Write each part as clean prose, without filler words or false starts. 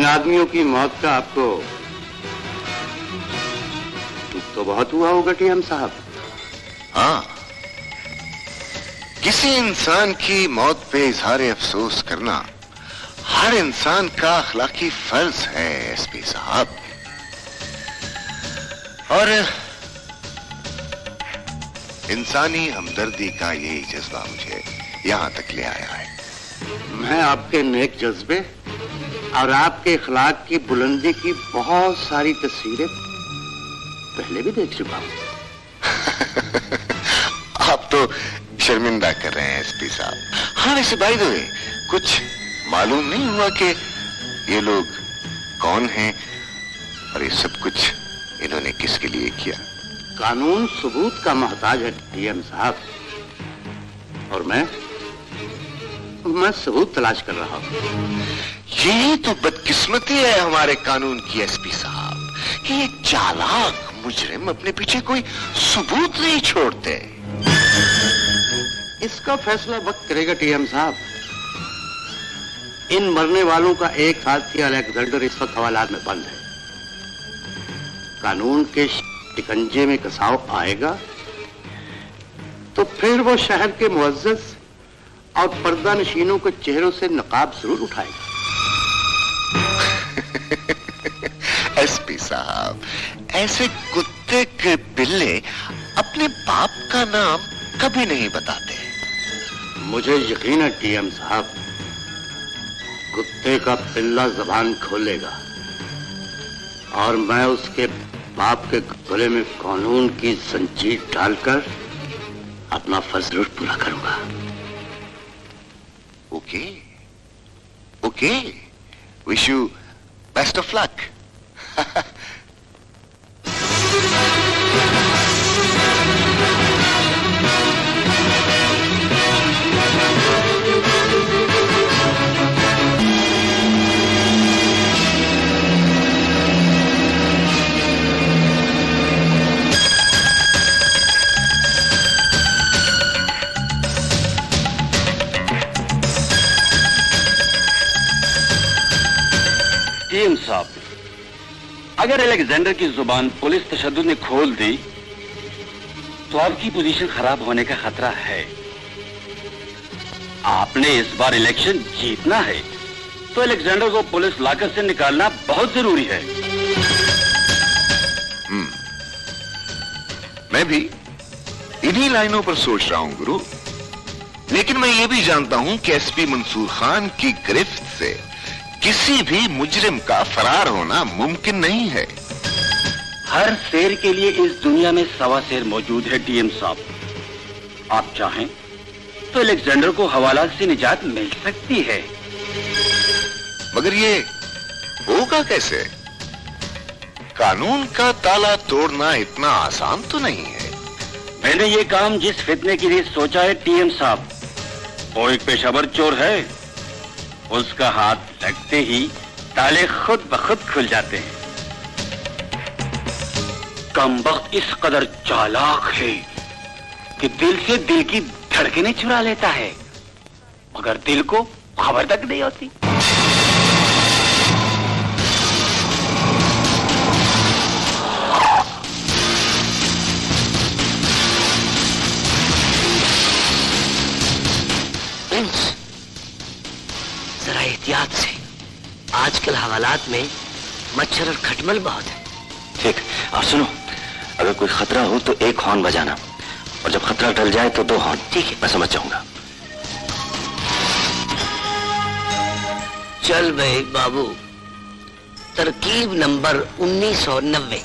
आदमियों की मौत का आपको दुख तो बहुत हुआ होगा टीएम साहब। हाँ, किसी इंसान की मौत पे इजहार अफसोस करना हर इंसान का अखलाकी फर्ज है एसपी साहब। और इंसानी हमदर्दी का यही जज्बा मुझे यहां तक ले आया है। मैं आपके नेक जज्बे और आपके इखलाक की बुलंदी की बहुत सारी तस्वीरें पहले भी देख चुका हूं। आप तो शर्मिंदा कर रहे हैं एसपी साहब। हाँ, वैसे बाय द वे कुछ मालूम नहीं हुआ कि ये लोग कौन हैं और ये सब कुछ इन्होंने किसके लिए किया? कानून सबूत का मोहताज है टीएम साहब, और मैं सबूत तलाश कर रहा हूं। यही तो बदकिस्मती है हमारे कानून की एसपी साहब कि ये चालाक मुजरिम अपने पीछे कोई सबूत नहीं छोड़ते। इसका फैसला वक्त करेगा टीएम साहब। इन मरने वालों का एक साथी अलेक्जेंडर इस वक्त हवालात में बंद है। कानून के शिकंजे में कसाव आएगा तो फिर वो शहर के मुअज्जज और पर्दा नशीनों के चेहरों से नकाब जरूर उठाएगा। एसपी साहब, ऐसे कुत्ते के पिल्ले अपने बाप का नाम कभी नहीं बताते। मुझे यकीन है टीएम साहब, कुत्ते का पिल्ला जबान खोलेगा और मैं उसके बाप के गले में कानून की जंजीर डालकर अपना फर्ज जरूर पूरा करूंगा। Okay, okay, wish you best of luck. TM साहब, अगर अलेक्जेंडर की जुबान पुलिस तशद्दुद ने खोल दी तो आपकी पोजीशन खराब होने का खतरा है। आपने इस बार इलेक्शन जीतना है तो अलेक्जेंडर को पुलिस लाकर से निकालना बहुत जरूरी है। मैं भी इन्हीं लाइनों पर सोच रहा हूं गुरु, लेकिन मैं ये भी जानता हूं कि एसपी मंसूर खान की गिरफ्त से किसी भी मुजरिम का फरार होना मुमकिन नहीं है। हर शेर के लिए इस दुनिया में सवा शेर मौजूद है टीएम साहब। आप चाहें तो अलेक्जेंडर को हवालात से निजात मिल सकती है। मगर ये होगा कैसे? कानून का ताला तोड़ना इतना आसान तो नहीं है। मैंने ये काम जिस फितने के लिए सोचा है टीएम साहब, वो एक पेशावर चोर है। उसका हाथ लगते ही ताले खुद ब खुद खुल जाते हैं। कमबख्त इस कदर चालाक है कि दिल से दिल की धड़कनें चुरा लेता है, मगर दिल को खबर तक नहीं होती। जरा एहतियात से, आजकल हवालात में मच्छर और खटमल बहुत है। ठीक, और सुनो, अगर कोई खतरा हो तो एक हॉर्न बजाना, और जब खतरा टल जाए तो 2 हॉर्न। ठीक है, मैं समझ जाऊंगा। चल भाई बाबू, तरकीब नंबर 1990।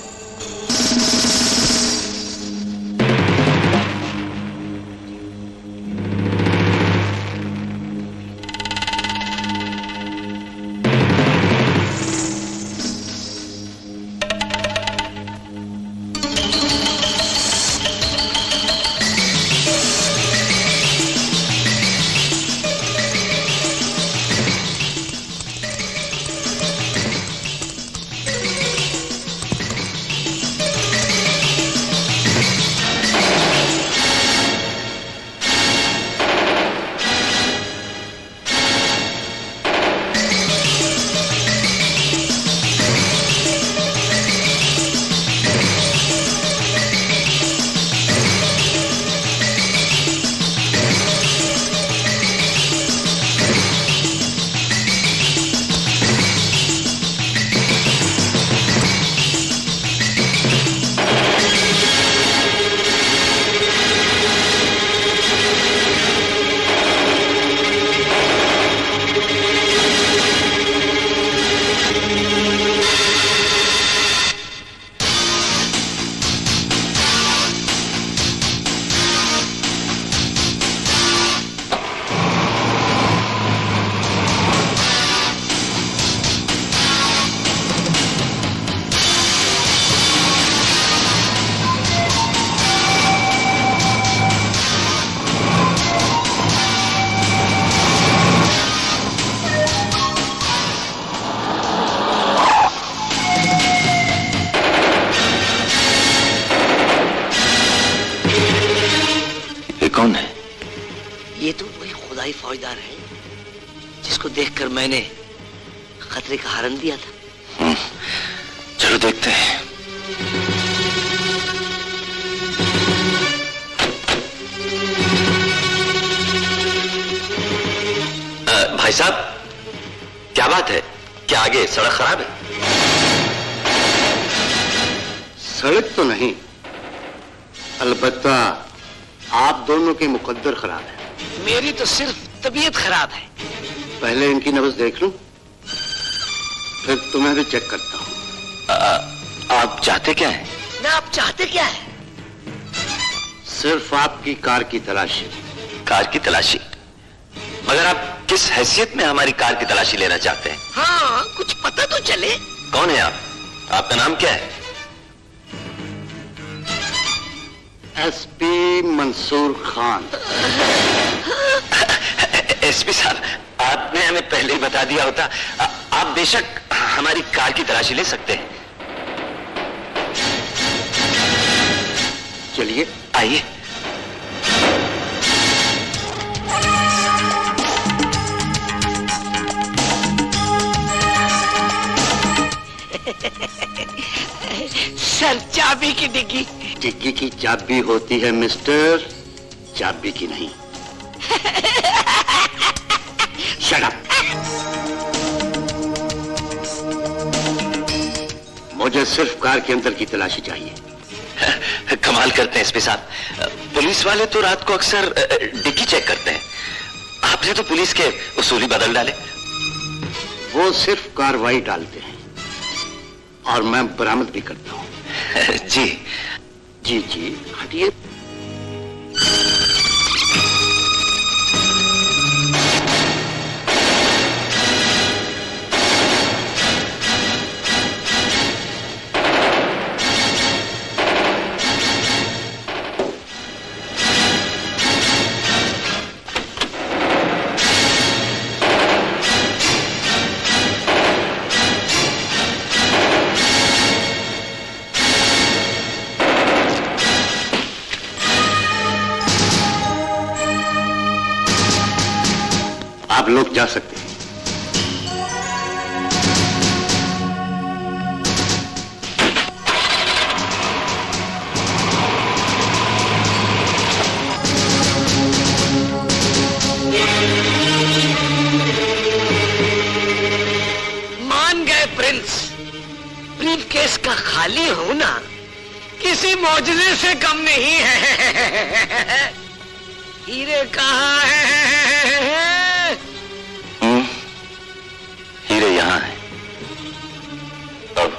इब्तदाई फौजदार है जिसको देखकर मैंने खतरे का हॉर्न दिया था। चलो देखते हैं। भाई साहब, क्या बात है? क्या आगे सड़क खराब है? सड़क तो नहीं, अलबत्ता आप दोनों के मुकद्दर खराब है। मेरी तो सिर्फ तबीयत खराब है। पहले इनकी नब्ज देख लूं, फिर तुम्हें भी चेक करता हूं। आप चाहते क्या हैं? ना आप चाहते क्या है? सिर्फ आपकी कार की तलाशी। कार की तलाशी? मगर आप किस हैसियत में हमारी कार की तलाशी लेना चाहते हैं? हाँ, कुछ पता तो चले। कौन है आप? आपका नाम क्या है? एसपी मंसूर खान। एसपी साहब, आपने हमें पहले ही बता दिया होता। आप बेशक हमारी कार की तलाशी ले सकते हैं। चलिए आइए। सर, चाबी की डिग्गी। डिग्गी की चाबी होती है मिस्टर, चाबी की नहीं। Shut up. मुझे सिर्फ कार के अंदर की तलाशी चाहिए। कमाल करते हैं एसपी साहब, पुलिस वाले तो रात को अक्सर डिग्गी चेक करते हैं, आपने तो पुलिस के उसूल ही बदल डाले। वो सिर्फ कार्रवाई डालते हैं और मैं बरामद भी करता हूं। जी जी जी, हटिए। आप लोग जा सकते हैं। मान गए प्रिंस, ब्रीफ केस का खाली होना किसी मौजूदे से कम नहीं है। हीरे कहाँ है? हीरे यहां है। अब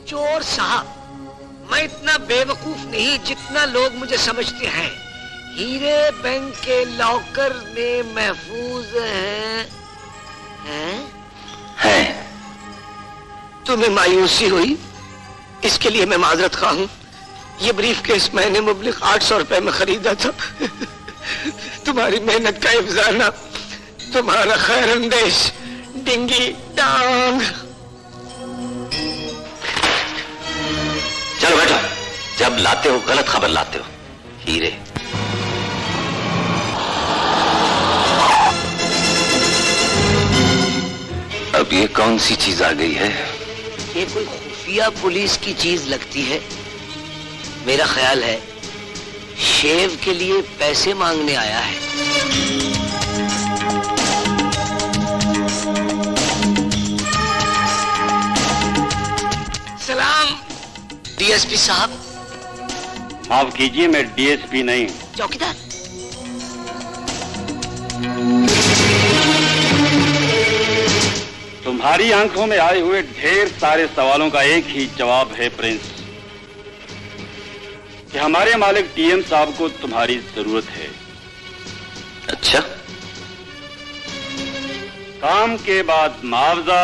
चोर साहब, मैं इतना बेवकूफ नहीं जितना लोग मुझे समझते हैं। हीरे बैंक के लॉकर में महफूज हैं? तुम्हें मायूसी हुई, इसके लिए मैं माजरत खा हूं। ये ब्रीफ केस मैंने मुबलिक 800 रुपए में खरीदा था। तुम्हारी मेहनत का इफ्जाना, तुम्हारा खैर अंदेश डिंगी डांग। चलो बैठो, जब लाते हो गलत खबर लाते हो। हीरे अब ये कौन सी चीज आ गई है? ये कोई खुफिया पुलिस की चीज लगती है। मेरा ख्याल है शेव के लिए पैसे मांगने आया है। सलाम डीएसपी साहब। माफ कीजिए, मैं डीएसपी नहीं, चौकीदार। तुम्हारी आंखों में आए हुए ढेर सारे सवालों का एक ही जवाब है प्रिंस, कि हमारे मालिक टीएम साहब को तुम्हारी जरूरत है। अच्छा, काम के बाद मुआवजा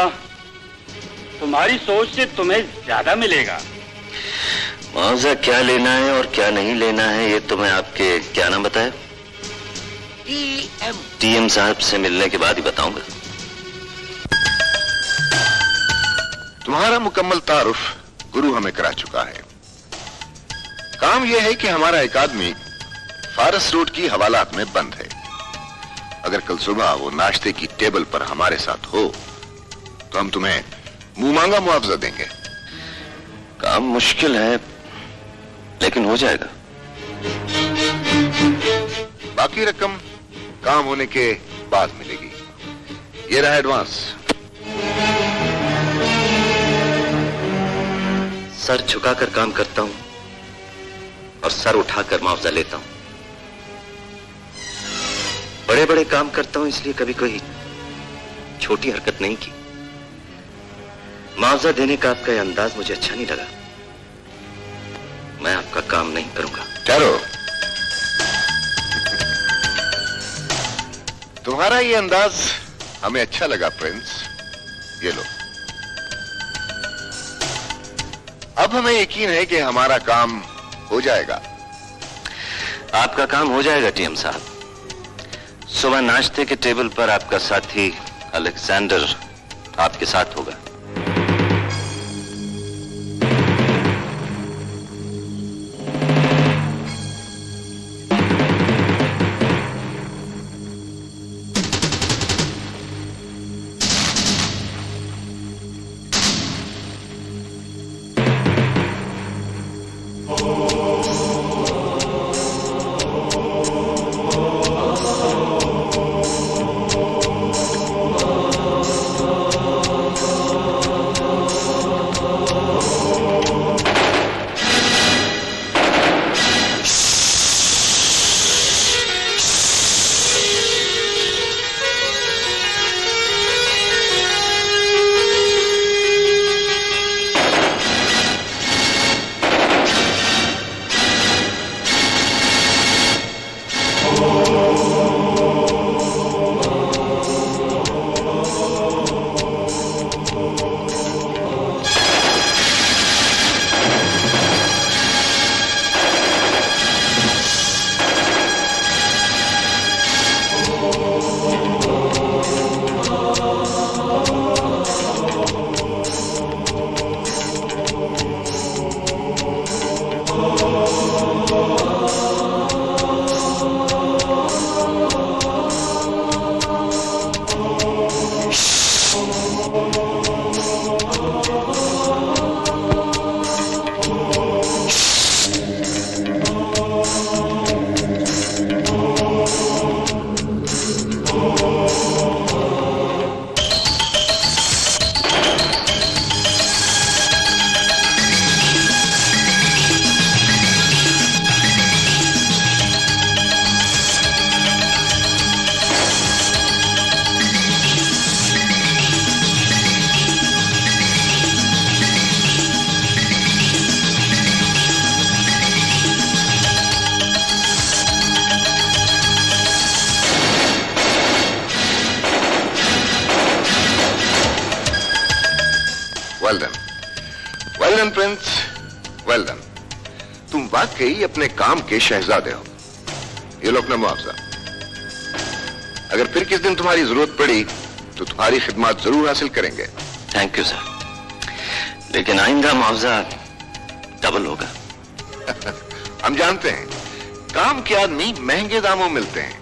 तुम्हारी सोच से तुम्हें ज्यादा मिलेगा। मुआवजा क्या लेना है और क्या नहीं लेना है ये तुम्हें आपके क्या नाम बताया? टीएम साहब से मिलने के बाद ही बताऊंगा। तुम्हारा मुकम्मल तारुफ गुरु हमें करा चुका है। काम यह है कि हमारा एक आदमी फारस रोड की हवालात में बंद है। अगर कल सुबह वो नाश्ते की टेबल पर हमारे साथ हो तो हम तुम्हें मुंह मांगा मुआवजा देंगे। काम मुश्किल है लेकिन हो जाएगा। बाकी रकम काम होने के बाद मिलेगी। ये रहा एडवांस। सर झुकाकर काम करता हूं और सर उठाकर मुआवजा लेता हूं। बड़े बड़े काम करता हूं इसलिए कभी कोई छोटी हरकत नहीं की। मुआवजा देने का आपका यह अंदाज मुझे अच्छा नहीं लगा। मैं आपका काम नहीं करूंगा। ठहरो, तुम्हारा ये अंदाज हमें अच्छा लगा प्रिंस। ये लो। अब हमें यकीन है कि हमारा काम हो जाएगा। आपका काम हो जाएगा टीएम साहब। सुबह नाश्ते के टेबल पर आपका साथी अलेक्जेंडर आपके साथ होगा। Well done Prince, well done. तुम वाकई अपने काम के शहजादे हो। ये लो अपना मुआवजा। अगर फिर किस दिन तुम्हारी जरूरत पड़ी तो तुम्हारी खिदमत जरूर हासिल करेंगे। थैंक यू सर, लेकिन आइंदा मुआवजा डबल होगा। हम जानते हैं काम के आदमी महंगे दामों मिलते हैं।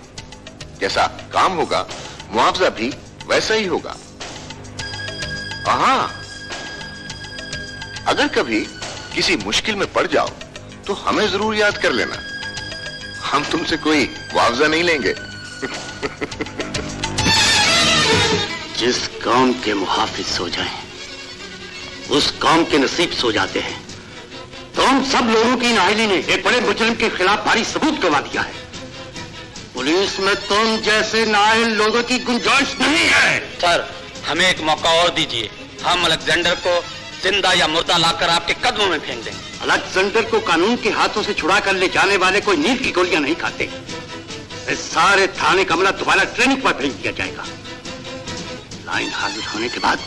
जैसा काम होगा मुआवजा भी वैसा ही होगा। हाँ, अगर कभी किसी मुश्किल में पड़ जाओ तो हमें जरूर याद कर लेना। हम तुमसे कोई मुआवजा नहीं लेंगे। जिस काम के मुहाफिज हो जाएं, उस काम के नसीब सो जाते हैं। तो हम सब लोगों की नाअहली ने एक बड़े मुजरिम के खिलाफ भारी सबूत गवा दिया है। पुलिस में तुम जैसे नाअहल लोगों की गुंजाइश नहीं है। सर, हमें एक मौका और दीजिए। हम अलेक्जेंडर को जिंदा या मुर्दा लाकर आपके कदमों में फेंक देंगे। अलेक्जेंडर को कानून के हाथों से छुड़ा कर ले जाने वाले कोई नींद की गोलियां नहीं खाते। इस सारे थाने का अमला दोबारा ट्रेनिंग पर भेज दिया जाएगा। लाइन हाजिर होने के बाद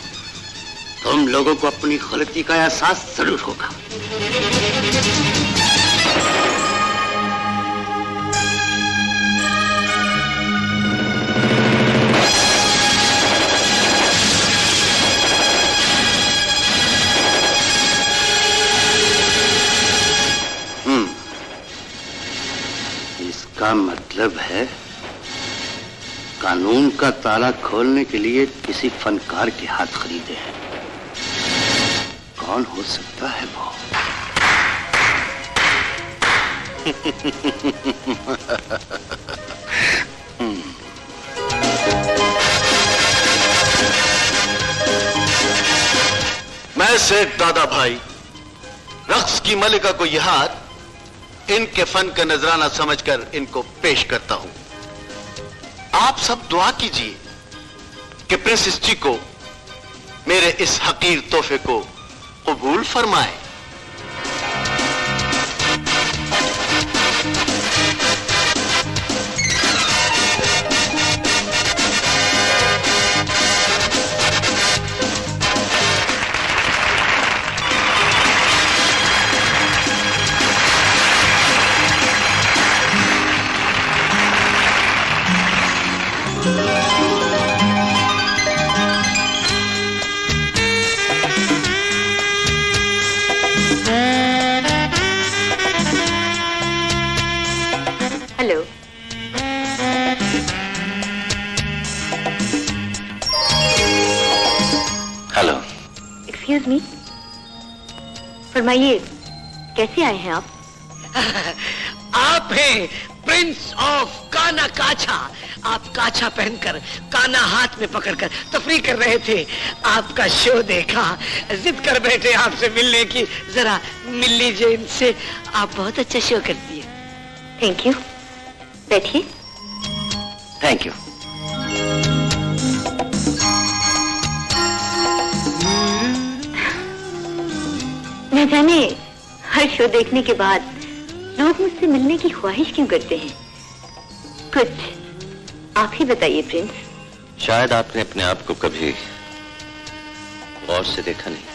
तुम लोगों को अपनी गलती का एहसास जरूर होगा। मतलब है कानून का ताला खोलने के लिए किसी फनकार के हाथ खरीदे हैं। कौन हो सकता है वो? मैं सेठ दादा भाई रक्स की मलिका को यह हाथ इनके फन का नजराना समझकर इनको पेश करता हूं। आप सब दुआ कीजिए कि प्रिंसेस चिको मेरे इस हकीर तोहफे को कबूल फरमाए। हेलो। हेलो। एक्सक्यूज मी, फरमाइए कैसे आए हैं आप? आप हैं प्रिंस ऑफ काना काछा। आप काछा पहनकर काना हाथ में पकड़कर तफरीह कर रहे थे। आपका शो देखा, जिद कर बैठे आपसे मिलने की। जरा मिल लीजिए इनसे, आप बहुत अच्छा शो करती है। थैंक यू, बैठिए। Thank you. न जाने हर शो देखने के बाद लोग मुझसे मिलने की ख्वाहिश क्यों करते हैं? कुछ आप ही बताइए प्रिंस। शायद आपने अपने आप को कभी गौर से देखा नहीं।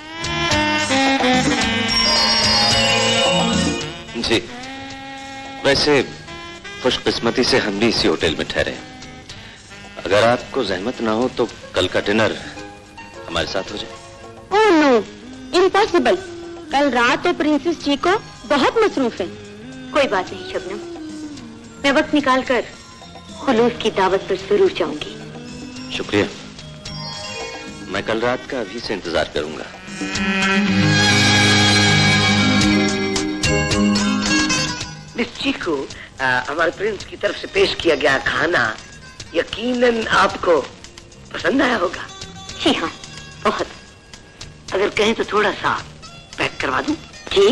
जी, वैसे खुशकिस्मती से हम भी इसी होटल में ठहरे। अगर आपको जहमत ना हो तो कल का डिनर हमारे साथ हो जाए। Oh no, impossible. कल रात तो प्रिंसेस चिको बहुत मसरूफ है। कोई बात नहीं शबनम, मैं वक्त निकाल कर खुलूस की दावत पर जरूर जाऊंगी। शुक्रिया। मैं कल रात का अभी से इंतजार करूंगा। मिस चिको, हमारे प्रिंस की तरफ से पेश किया गया खाना यकीनन आपको पसंद आया होगा। जी हाँ, बहुत। अगर कहें तो थोड़ा सा पैक करवा दूं? जी।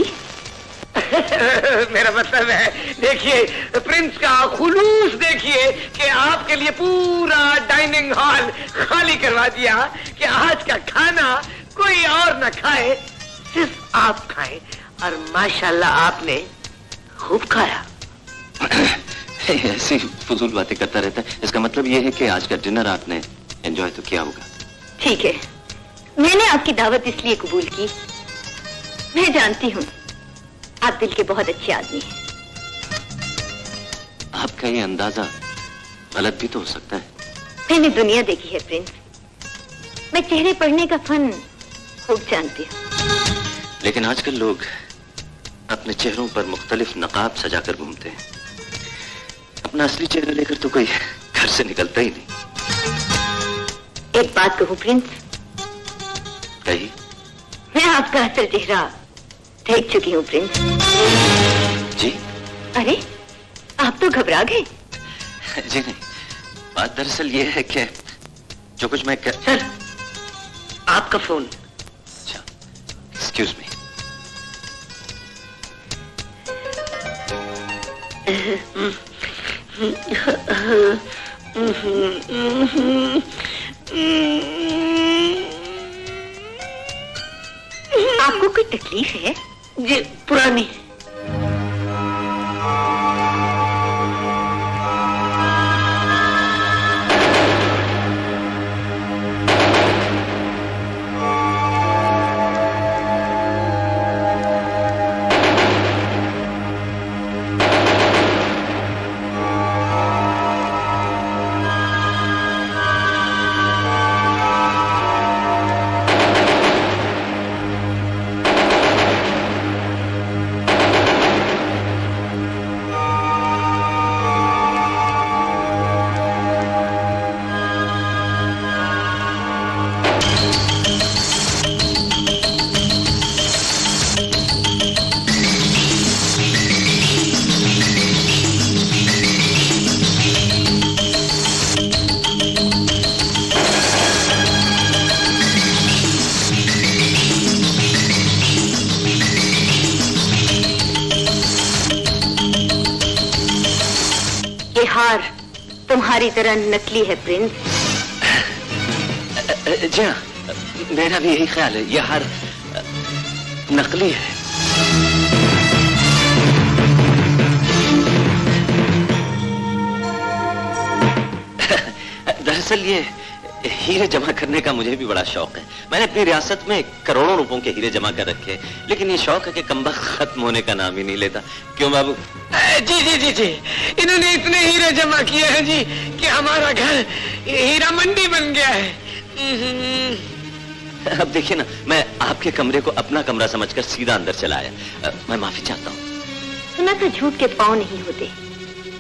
मेरा मतलब है, देखिए प्रिंस का खुलूस देखिए कि आपके लिए पूरा डाइनिंग हॉल खाली करवा दिया कि आज का खाना कोई और न खाए, सिर्फ आप खाएं। और माशाल्लाह आपने खूब खाया। ऐसी फजूल बातें करता रहता है। इसका मतलब यह है कि आज का डिनर आपने एंजॉय तो किया होगा। ठीक है, मैंने आपकी दावत इसलिए कबूल की, मैं जानती हूँ आप दिल के बहुत अच्छे आदमी हैं। आपका ये अंदाजा गलत भी तो हो सकता है। मैंने दुनिया देखी है प्रिंस, मैं चेहरे पढ़ने का फन खूब जानती हूँ। लेकिन आजकल लोग अपने चेहरों पर मुख्तलिफ नकाब सजाकर घूमते हैं। अपना असली चेहरा लेकर तो कोई घर से निकलता ही नहीं। एक बात कहूँ प्रिंस, कही। मैं आपका असल चेहरा देख चुकी हूँ प्रिंस। जी? अरे आप तो घबरा गए। जी नहीं, बात दरअसल ये है कि जो कुछ मैं सर, आपका फोन। अच्छा, एक्सक्यूज मी। आपको कोई तकलीफ है? जी, पुरानी। हार तुम्हारी तरह नकली है प्रिंस। जी हाँ, मेरा भी यही ख्याल है, यह हार नकली है। दरअसल ये हीरे जमा करने का मुझे भी बड़ा शौक है। मैंने अपनी रियासत में करोड़ों रुपयों के हीरे जमा कर रखे, लेकिन ये शौक है कि कमबख्त खत्म होने का नाम ही नहीं लेता। क्यों बाबू? जी जी जी जी, इन्होंने इतने हीरे जमा किए हैं जी कि हमारा घर हीरा मंडी बन गया है। अब देखिए ना, मैं आपके कमरे को अपना कमरा समझकर सीधा अंदर चला आया। मैं माफी चाहता हूँ। सुना तो झूठ के पाँव नहीं होते,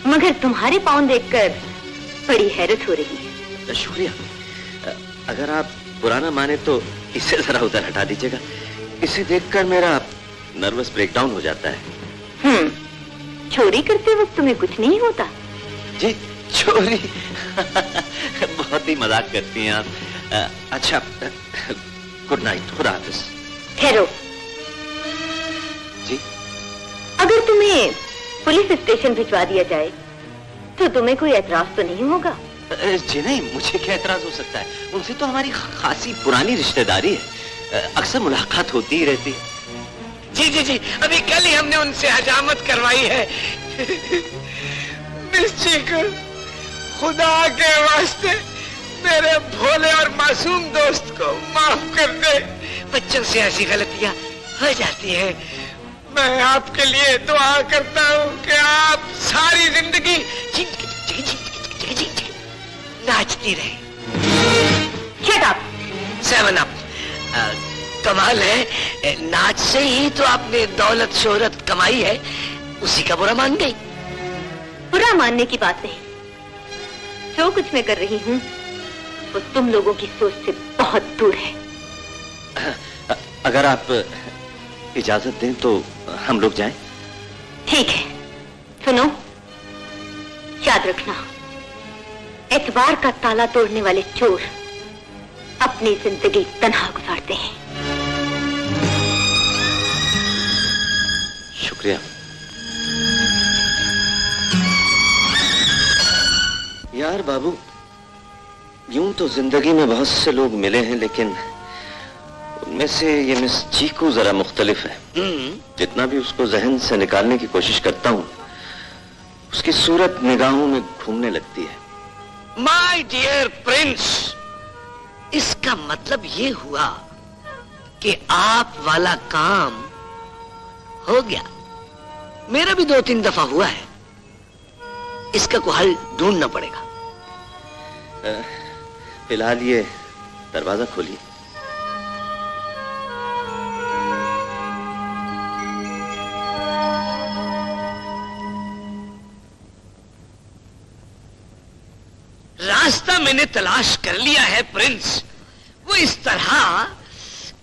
मगर तुम्हारे पाँव देखकर बड़ी हैरत हो रही है। शुक्रिया। अगर आप पुराना माने तो इसे जरा उधर हटा दीजिएगा। इसे देखकर मेरा नर्वस ब्रेकडाउन हो जाता है। चोरी करते वक्त तुम्हें कुछ नहीं होता? जी चोरी? बहुत ही मजाक करती हैं आप। अच्छा, गुड नाइट, खुदा हाफिज। ठहरो जी। अगर तुम्हें पुलिस स्टेशन भिजवा दिया जाए तो तुम्हें कोई एतराज तो नहीं होगा? जी नहीं, मुझे क्या एतराज हो सकता है? उनसे तो हमारी खासी पुरानी रिश्तेदारी है, अक्सर मुलाकात होती ही रहती है। जी जी जी, अभी कल ही हमने उनसे हजामत करवाई है। मिस चीकू, खुदा के वास्ते मेरे भोले और मासूम दोस्त को माफ कर दे। बच्चों से ऐसी गलतियां हो जाती हैं। मैं आपके लिए दुआ करता हूँ कि आप सारी जिंदगी नाचती रहे। Shut up. 7 अप। कमाल है, नाच से ही तो आपने दौलत शोहरत कमाई है, उसी का बुरा मान गई। बुरा मानने की बात नहीं, जो कुछ मैं कर रही हूँ वो तुम लोगों की सोच से बहुत दूर है। अगर आप इजाजत दें तो हम लोग जाएं? ठीक है। सुनो, याद रखना, एतबार का ताला तोड़ने वाले चोर अपनी जिंदगी तन्हा गुजारते हैं। शुक्रिया। यार बाबू, यूं तो जिंदगी में बहुत से लोग मिले हैं, लेकिन उनमें से ये मिस चीकू जरा मुख्तलिफ है। जितना भी उसको जहन से निकालने की कोशिश करता हूं, उसकी सूरत निगाहों में घूमने लगती है। माय डियर प्रिंस, इसका मतलब ये हुआ कि आप वाला काम हो गया। मेरा भी 2-3 दफा हुआ है। इसका कोई हल ढूंढना पड़ेगा। फिलहाल ये दरवाजा खोलिए। रास्ता मैंने तलाश कर लिया है प्रिंस। वो इस तरह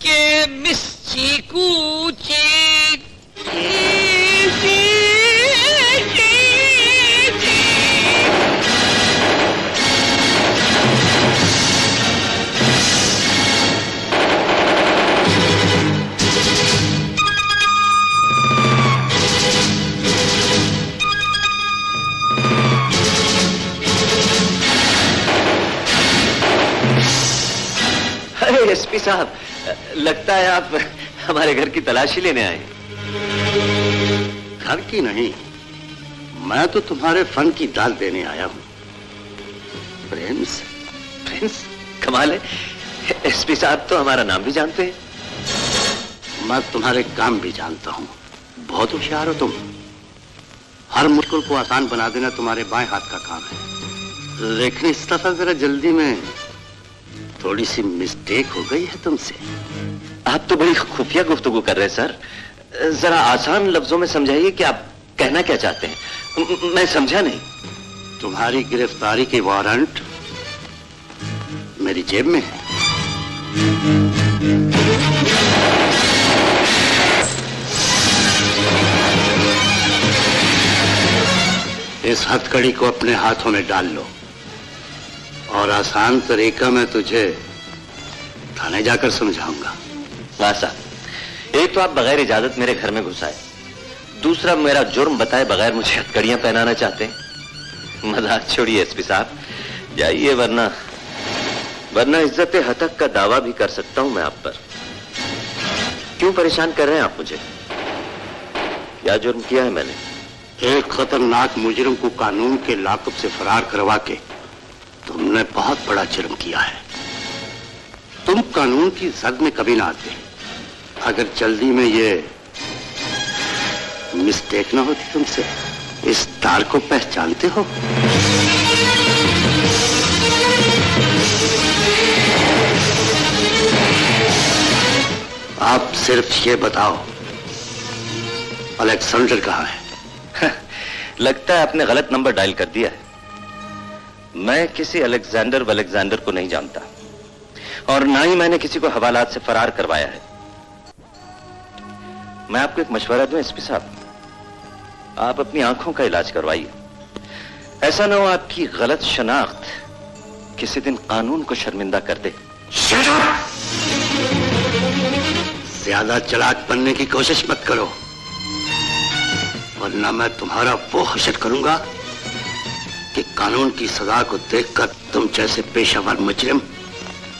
कि मिस चीकू एसपी साहब, लगता है आप हमारे घर की तलाशी लेने आए। घर की नहीं, मैं तो तुम्हारे फन की दाल देने आया हूं। प्रिंस। प्रिंस? कमाल है, एसपी साहब तो हमारा नाम भी जानते हैं। मैं तुम्हारे काम भी जानता हूं। बहुत होशियार हो तुम। हर मुश्किल को आसान बना देना तुम्हारे बाएं हाथ का काम है। लेकिन इस दफा जरा जल्दी में थोड़ी सी मिस्टेक हो गई है तुमसे। आप तो बड़ी खुफिया गुफ्तगू कर रहे हैं सर। जरा आसान लफ्जों में समझाइए कि आप कहना क्या चाहते हैं। मैं समझा नहीं। तुम्हारी गिरफ्तारी के वारंट मेरी जेब में है। इस हथकड़ी को अपने हाथों में डाल लो और आसान तरीका मैं तुझे थाने जाकर समझाऊंगा। साहब, एक तो आप बगैर इजाजत मेरे घर में घुस आए, दूसरा मेरा जुर्म बताए बगैर मुझे हथकड़ियां पहनाना चाहते हैं। मजाक छोड़िए एसपी साहब, जाइए, वरना इज्जत हतक का दावा भी कर सकता हूं मैं आप पर। क्यों परेशान कर रहे हैं आप मुझे? क्या जुर्म किया है मैंने? एक खतरनाक मुजरिम को कानून के लाकअप से फरार करवा के तुमने बहुत बड़ा जुर्म किया है। तुम कानून की जद में कभी ना आते। अगर जल्दी में ये मिस्टेक ना होती तुमसे, इस तार को पहचानते हो? आप सिर्फ ये बताओ, अलेक्जेंडर कहाँ है? लगता है आपने गलत नंबर डायल कर दिया है। मैं किसी अलेक्जेंडर को नहीं जानता, और ना ही मैंने किसी को हवालात से फरार करवाया है। मैं आपको एक मशवरा दूं एसपी साहब, आप अपनी आंखों का इलाज करवाइए। ऐसा ना हो आपकी गलत शनाख्त किसी दिन कानून को शर्मिंदा कर दे। ज्यादा चालाक बनने की कोशिश मत करो, वरना मैं तुम्हारा वो हशर करूंगा कि कानून की सजा को देखकर तुम जैसे पेशावर मुजरिम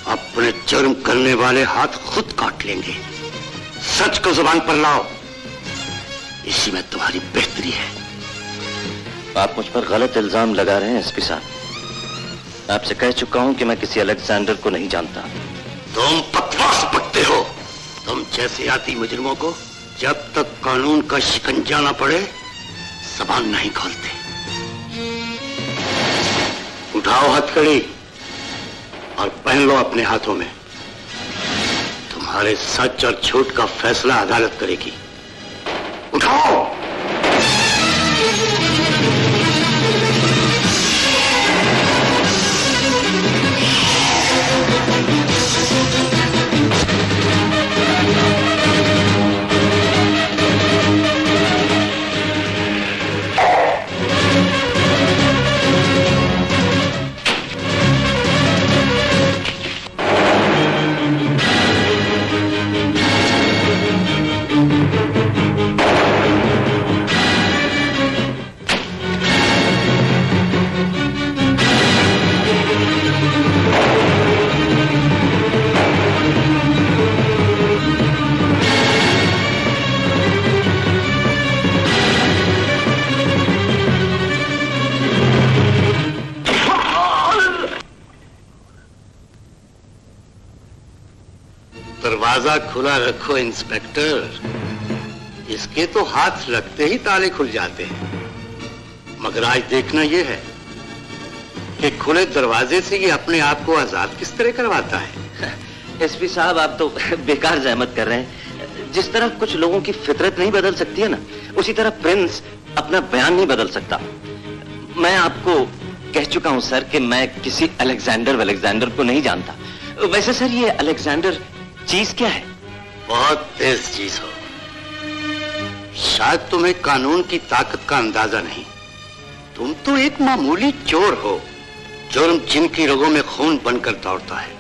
अपने जुर्म करने वाले हाथ खुद काट लेंगे। सच को जुबान पर लाओ, इसी में तुम्हारी बेहतरी है। आप मुझ पर गलत इल्जाम लगा रहे हैं एसपी साहब। आपसे कह चुका हूं कि मैं किसी अलेक्जेंडर को नहीं जानता। तुम बकवास बकते हो। तुम जैसे आती मुजरिमों को जब तक कानून का शिकंजा ना पड़े जबान नहीं खोलते। उठाओ हथकड़ी और पहन लो अपने हाथों में। तुम्हारे सच और झूठ का फैसला अदालत करेगी। उठाओ। दरवाजा खुला रखो इंस्पेक्टर। इसके तो हाथ लगते ही ताले खुल जाते हैं, मगर आज देखना यह है कि खुले दरवाजे से ये अपने आप को आजाद किस तरह करवाता है। एसपी साहब, आप तो बेकार जहमत कर रहे हैं। जिस तरह कुछ लोगों की फितरत नहीं बदल सकती है ना, उसी तरह प्रिंस अपना बयान नहीं बदल सकता। मैं आपको कह चुका हूं सर कि मैं किसी अलेक्जेंडर को नहीं जानता। वैसे सर, ये अलेक्जेंडर चीज क्या है? बहुत तेज चीज हो। शायद तुम्हें कानून की ताकत का अंदाजा नहीं। तुम तो एक मामूली चोर हो। जुर्म जिनकी रगों में खून बनकर दौड़ता है,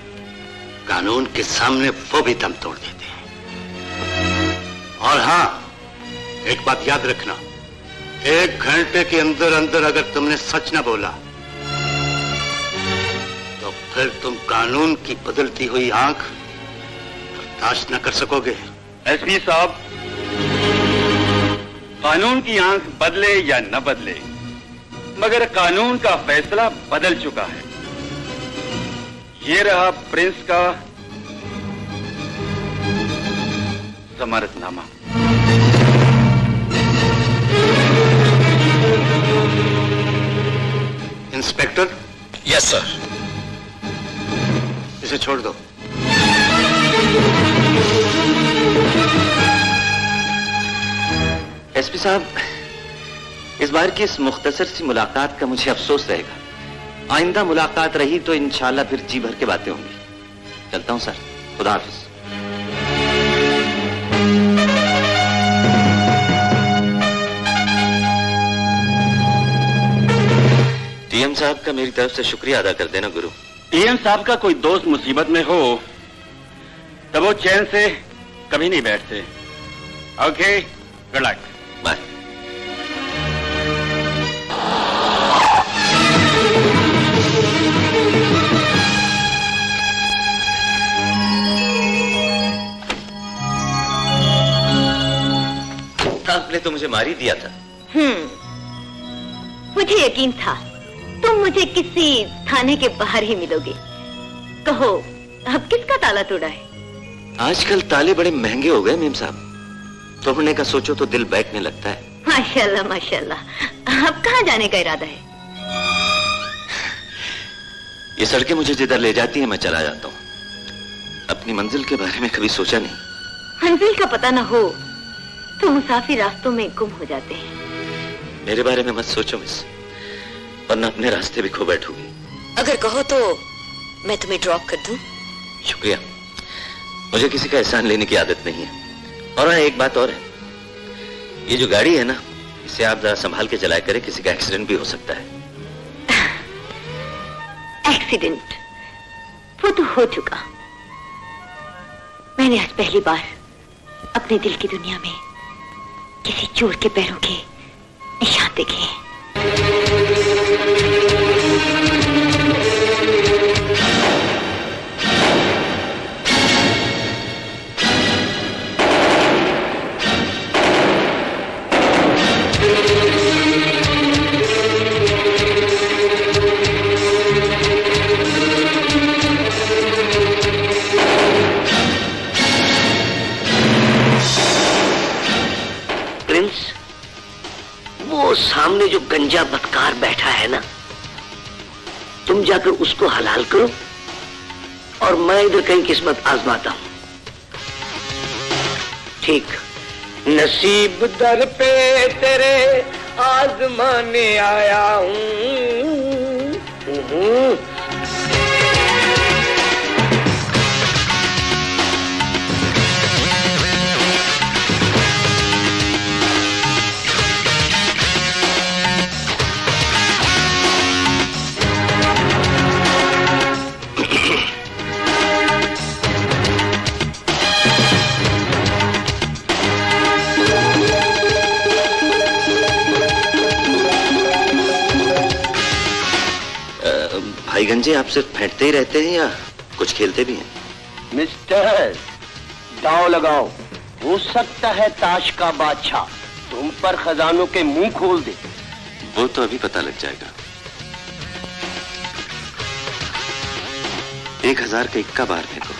कानून के सामने वो भी दम तोड़ देते हैं। और हां, एक बात याद रखना, 1 घंटे के अंदर अंदर अगर तुमने सच न बोला तो फिर तुम कानून की बदलती हुई आंख बर्दाश्त न कर सकोगे। एसपी साहब, कानून की आंख बदले या न बदले, मगर कानून का फैसला बदल चुका है। ये रहा प्रिंस का जमानतनामा। इंस्पेक्टर। Yes sir. इसे छोड़ दो। एसपी साहब, इस बार की इस मुख्तसर सी मुलाकात का मुझे अफसोस रहेगा। आइंदा मुलाकात रही तो इंशाल्लाह फिर जी भर के बातें होंगी। चलता हूं सर, खुदा हाफिज। टीएम साहब का मेरी तरफ से शुक्रिया अदा कर देना गुरु। टीएम साहब का कोई दोस्त मुसीबत में हो तब वो चैन से कभी नहीं बैठते। Okay, good luck. बाय। आपने तो मुझे मार ही दिया था। मुझे यकीन था तुम मुझे किसी थाने के बाहर ही मिलोगे। कहो, अब किसका ताला तोड़ा है? आजकल ताले बड़े महंगे हो गए मेम साहब, तोड़ने का सोचो तो दिल बैठने लगता है। माशाल्लाह माशाल्लाह। अब कहाँ जाने का इरादा है? ये सड़कें मुझे जिधर ले जाती हैं मैं चला जाता हूँ। अपनी मंजिल के बारे में कभी सोचा नहीं। मंजिल का पता ना हो तो मुसाफिर रास्तों में गुम हो जाते हैं। मेरे बारे में मत सोचो मिस, वरना अपने रास्ते भी खो बैठूंगी। अगर कहो तो मैं तुम्हें ड्रॉप कर दूं? शुक्रिया, मुझे किसी का एहसान लेने की आदत नहीं है। और हाँ, एक बात और है, ये जो गाड़ी है ना, इसे आप जरा संभाल के चलाया करें, किसी का एक्सीडेंट भी हो सकता है। एक्सीडेंट वो तो हो चुका। मैंने आज पहली बार अपने दिल की दुनिया में किसी चोर के पैरों के निशान देखे हैं। वो सामने जो गंजा बदकार बैठा है ना, तुम जाकर उसको हलाल करो और मैं इधर कहीं किस्मत आजमाता हूं। ठीक। नसीब दर पे तेरे आजमाने आया हूं। भाई गंजे, आप सिर्फ फेंटते ही रहते हैं या कुछ खेलते भी हैं? मिस्टर, दांव लगाओ। हो सकता है ताश का बादशाह तुम पर खजानों के मुंह खोल दे। वो तो अभी पता लग जाएगा। 1000 का इक्का बाहर फेंको।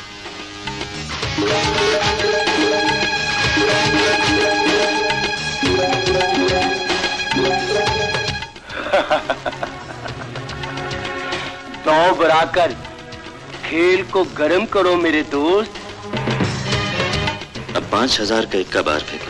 दांव बढ़ाकर खेल को गर्म करो मेरे दोस्त। अब 5000 का इक्का बाहर फेंको।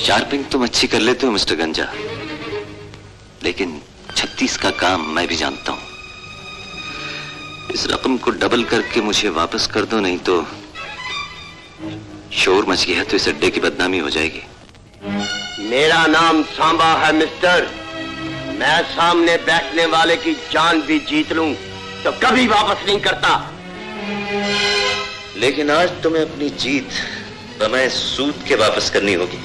शार्पिंग तुम अच्छी कर लेते हो मिस्टर गंजा, लेकिन 36 का काम मैं भी जानता हूं। इस रकम को डबल करके मुझे वापस कर दो, नहीं तो शोर मच गया तो इस अड्डे की बदनामी हो जाएगी। मेरा नाम सांबा है मिस्टर। मैं सामने बैठने वाले की जान भी जीत लूं तो कभी वापस नहीं करता। लेकिन आज तुम्हें अपनी जीत बमै सूद के वापस करनी होगी।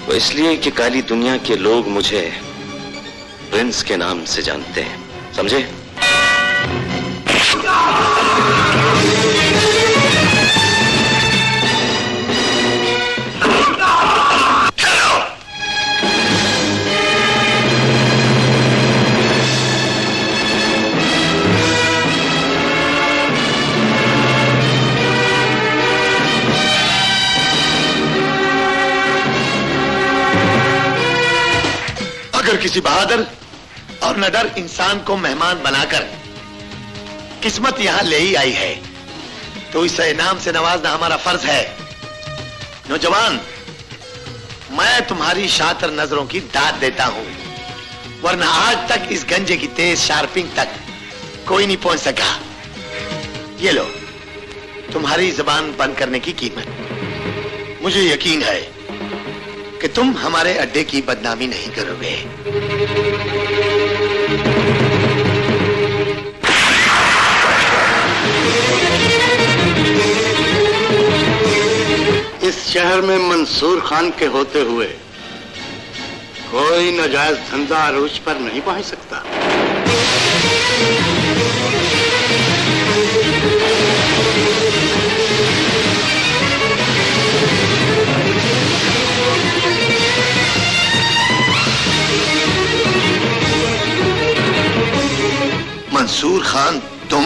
वो इसलिए कि काली दुनिया के लोग मुझे प्रिंस के नाम से जानते हैं, समझे? अगर किसी बहादुर और नडर इंसान को मेहमान बनाकर किस्मत यहां ले ही आई है तो इस इनाम से नवाजना हमारा फर्ज है। नौजवान, मैं तुम्हारी शातिर नजरों की दाद देता हूं, वरना आज तक इस गंजे की तेज शार्पिंग तक कोई नहीं पहुंच सका। ये लो तुम्हारी जबान बंद करने की कीमत। मुझे यकीन है कि तुम हमारे अड्डे की बदनामी नहीं करोगे। इस शहर में मंसूर खान के होते हुए कोई नाजायज धंधा अरूज पर नहीं पहुंच सकता। मंसूर खान तुम?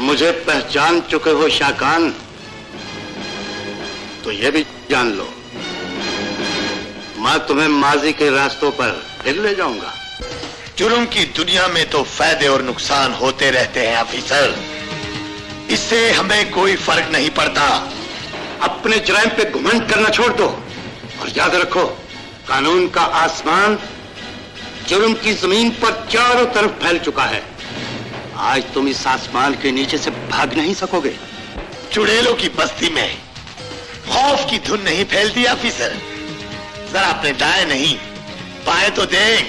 मुझे पहचान चुके हो शाकान, तो यह भी जान लो मैं तुम्हें माजी के रास्तों पर फिर ले जाऊंगा। जुर्म की दुनिया में तो फायदे और नुकसान होते रहते हैं ऑफिसर, इससे हमें कोई फर्क नहीं पड़ता। अपने जुर्म पे घुमंड करना छोड़ दो और याद रखो कानून का आसमान जुर्म की जमीन पर चारों तरफ फैल चुका है। आज तुम इस आसमान के नीचे से भाग नहीं सकोगे। चुड़ैलों की बस्ती में खौफ की धुन नहीं फैलती ऑफिसर। जरा अपने दाएं नहीं बाएं तो देख।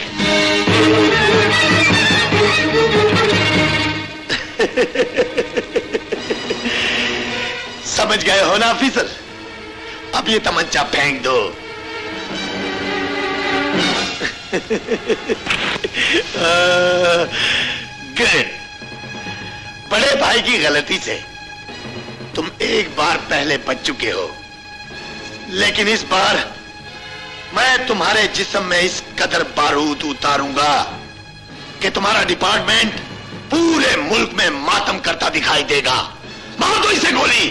समझ गए हो ना ऑफिसर? अब ये तमंचा फेंक दो। गुड। बड़े भाई की गलती से तुम एक बार पहले बच चुके हो, लेकिन इस बार मैं तुम्हारे जिस्म में इस कदर बारूद उतारूंगा कि तुम्हारा डिपार्टमेंट पूरे मुल्क में मातम करता दिखाई देगा। मार दो इसे गोली।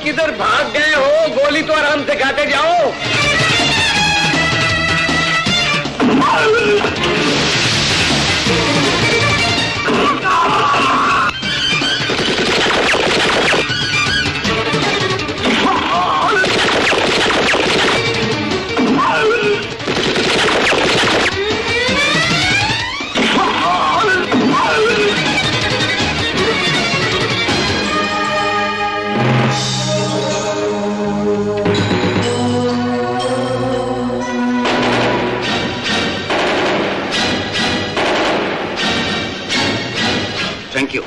किधर भाग गए हो? गोली तो आराम से खाते जाओ। Thank you.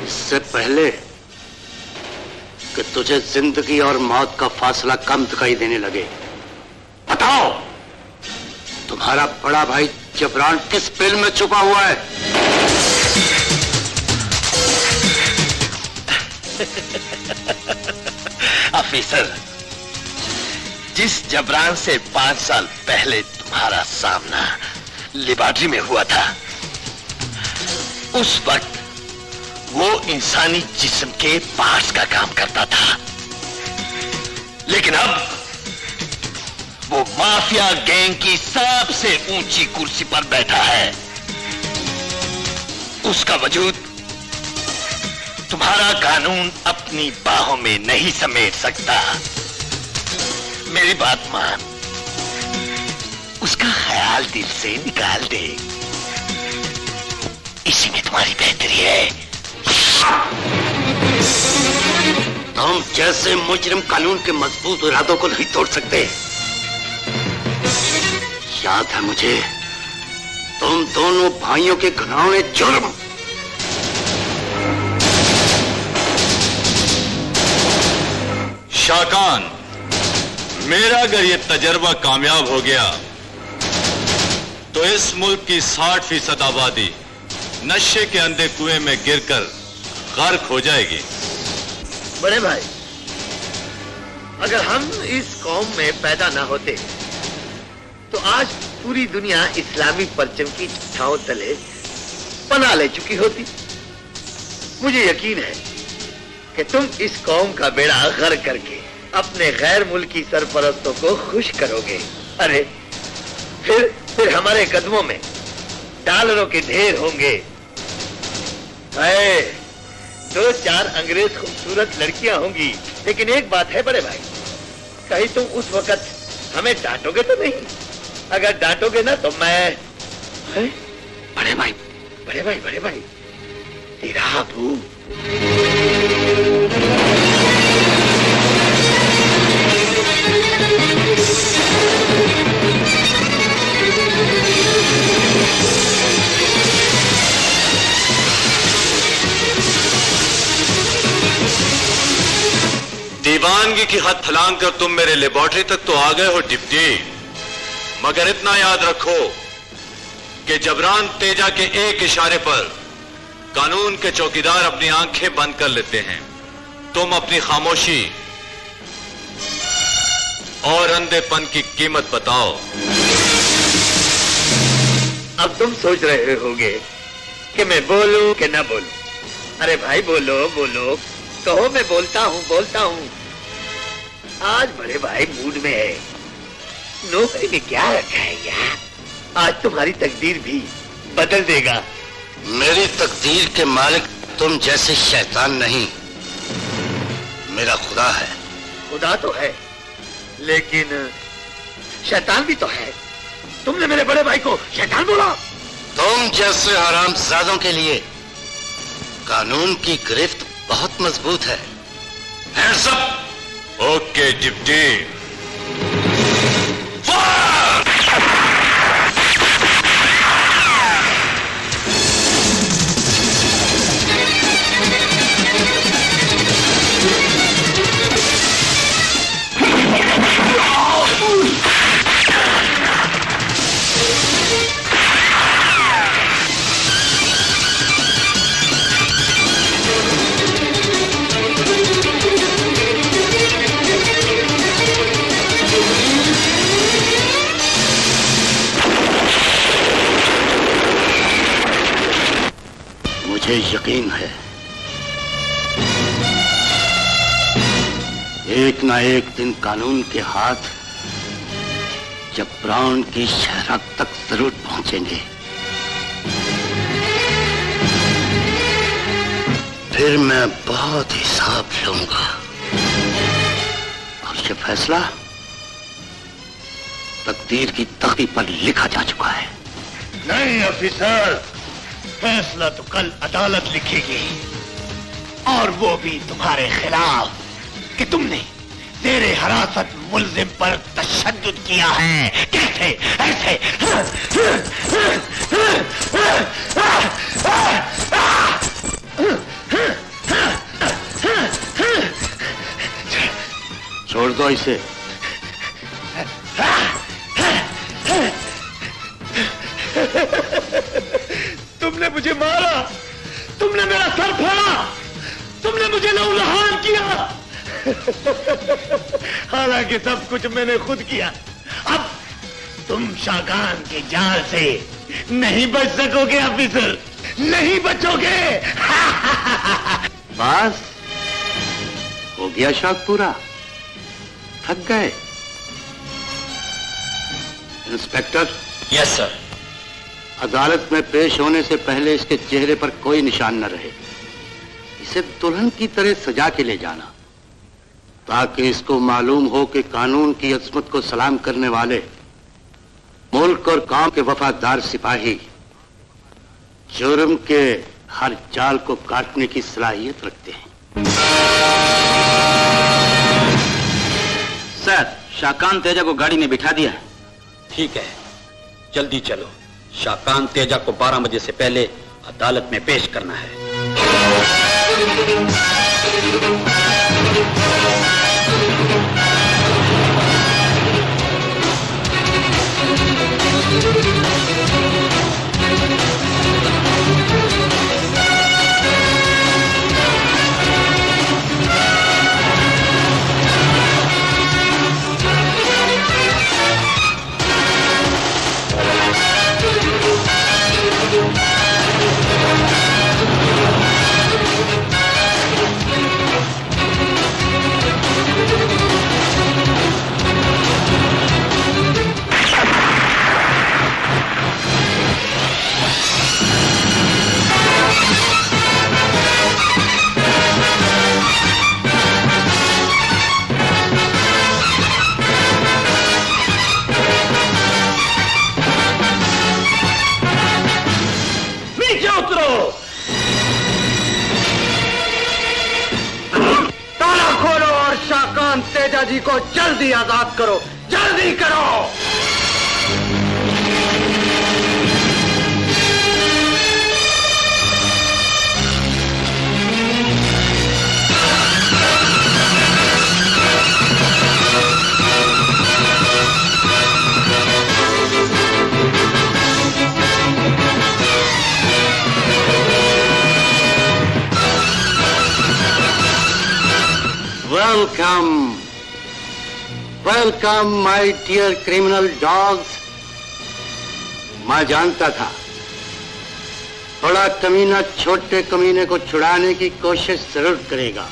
इससे पहले कि तुझे जिंदगी और मौत का फासला कम दिखाई देने लगे, बताओ तुम्हारा बड़ा भाई जबरान किस फिल्म में छुपा हुआ है? ऑफिसर, जिस जबरान से 5 साल पहले तुम्हारा सामना लेबॉर्ट्री में हुआ था, उस वक्त वो इंसानी जिस्म के पार्ट्स का काम करता था, लेकिन अब वो माफिया गैंग की सबसे ऊंची कुर्सी पर बैठा है। उसका वजूद तुम्हारा कानून अपनी बाहों में नहीं समेट सकता। मेरी बात मान, उसका ख्याल दिल से निकाल दे, इसी में तुम्हारी बेहतरी है। तुम जैसे मुजरिम कानून के मजबूत इरादों को नहीं तोड़ सकते। याद है मुझे, तुम दोनों भाइयों के घिनौने जुर्म शाकान, मेरा अगर ये तजर्बा कामयाब हो गया तो इस मुल्क की 60% आबादी नशे के अंधे कुएं में गिरकर गर्क हो जाएगी। बड़े भाई, अगर हम इस कौम में पैदा ना होते तो आज पूरी दुनिया इस्लामी परचम की छांव तले पनाह ले चुकी होती। मुझे यकीन है कि तुम इस कौम का बेड़ा गर्क करके अपने गैर मुल्की सरपरस्तों को खुश करोगे। अरे फिर हमारे कदमों में डॉलरों के ढेर होंगे। 2-4 अंग्रेज खूबसूरत लड़कियां होंगी। लेकिन एक बात है बड़े भाई, कहीं तुम उस वक्त हमें डांटोगे तो नहीं? अगर डांटोगे ना तो मैं बड़े भाई तेरा अबू। दीवानगी की हद फलांग कर तुम मेरे लेबोरेटरी तक तो आ गए हो डिप्टी, मगर इतना याद रखो कि जबरान तेजा के एक इशारे पर कानून के चौकीदार अपनी आंखें बंद कर लेते हैं। तुम अपनी खामोशी और अंधेपन की कीमत बताओ। अब तुम सोच रहे होगे कि मैं बोलूं कि ना बोलूं। अरे भाई बोलो कहो, मैं बोलता हूं। आज बड़े भाई मूड में है। नौकरी में क्या रखा है यार, आज तुम्हारी तकदीर भी बदल देगा। मेरी तकदीर के मालिक तुम जैसे शैतान नहीं, मेरा खुदा है। खुदा तो है, लेकिन शैतान भी तो है। तुमने मेरे बड़े भाई को शैतान बोला। तुम जैसे हरामजादों के लिए कानून की गिरफ्त बहुत मजबूत है। Hands up. Okay deputy. मुझे यकीन है एक ना एक दिन कानून के हाथ जब प्राण की शहरत तक जरूर पहुंचेंगे, फिर मैं बहुत हिसाब लूंगा। और ये फैसला तकदीर की तख्ती पर लिखा जा चुका है। नहीं ऑफिसर, फैसला तो कल अदालत लिखेगी, और वो भी तुम्हारे खिलाफ कि तुमने तेरे हरासत मुल्जिम पर तशद्दुद किया है। कैसे ऐसे? छोड़ दो इसे। तुमने मुझे मारा, तुमने मेरा सर फोड़ा, तुमने मुझे लहूलुहान किया। हालांकि सब कुछ मैंने खुद किया। अब तुम शाकान के जाल से नहीं बच सकोगे ऑफिसर, नहीं बचोगे। बस हो गया शौक पूरा, थक गए? इंस्पेक्टर। Yes sir. अदालत में पेश होने से पहले इसके चेहरे पर कोई निशान न रहे। इसे दुल्हन की तरह सजा के ले जाना, ताकि इसको मालूम हो कि कानून की अजमत को सलाम करने वाले मुल्क और काम के वफादार सिपाही जुर्म के हर जाल को काटने की सलाहियत रखते हैं। सर, शाकान तेजा को गाड़ी में बिठा दिया है। ठीक है, जल्दी चलो। शाकान तेजा को 12 बजे से पहले अदालत में पेश करना है। तेजा जी को जल्दी आजाद करो, जल्दी करो। Welcome, welcome my dear criminal dogs. मैं जानता था थोड़ा कमीना छोटे कमीने को छुड़ाने की कोशिश जरूर करेगा।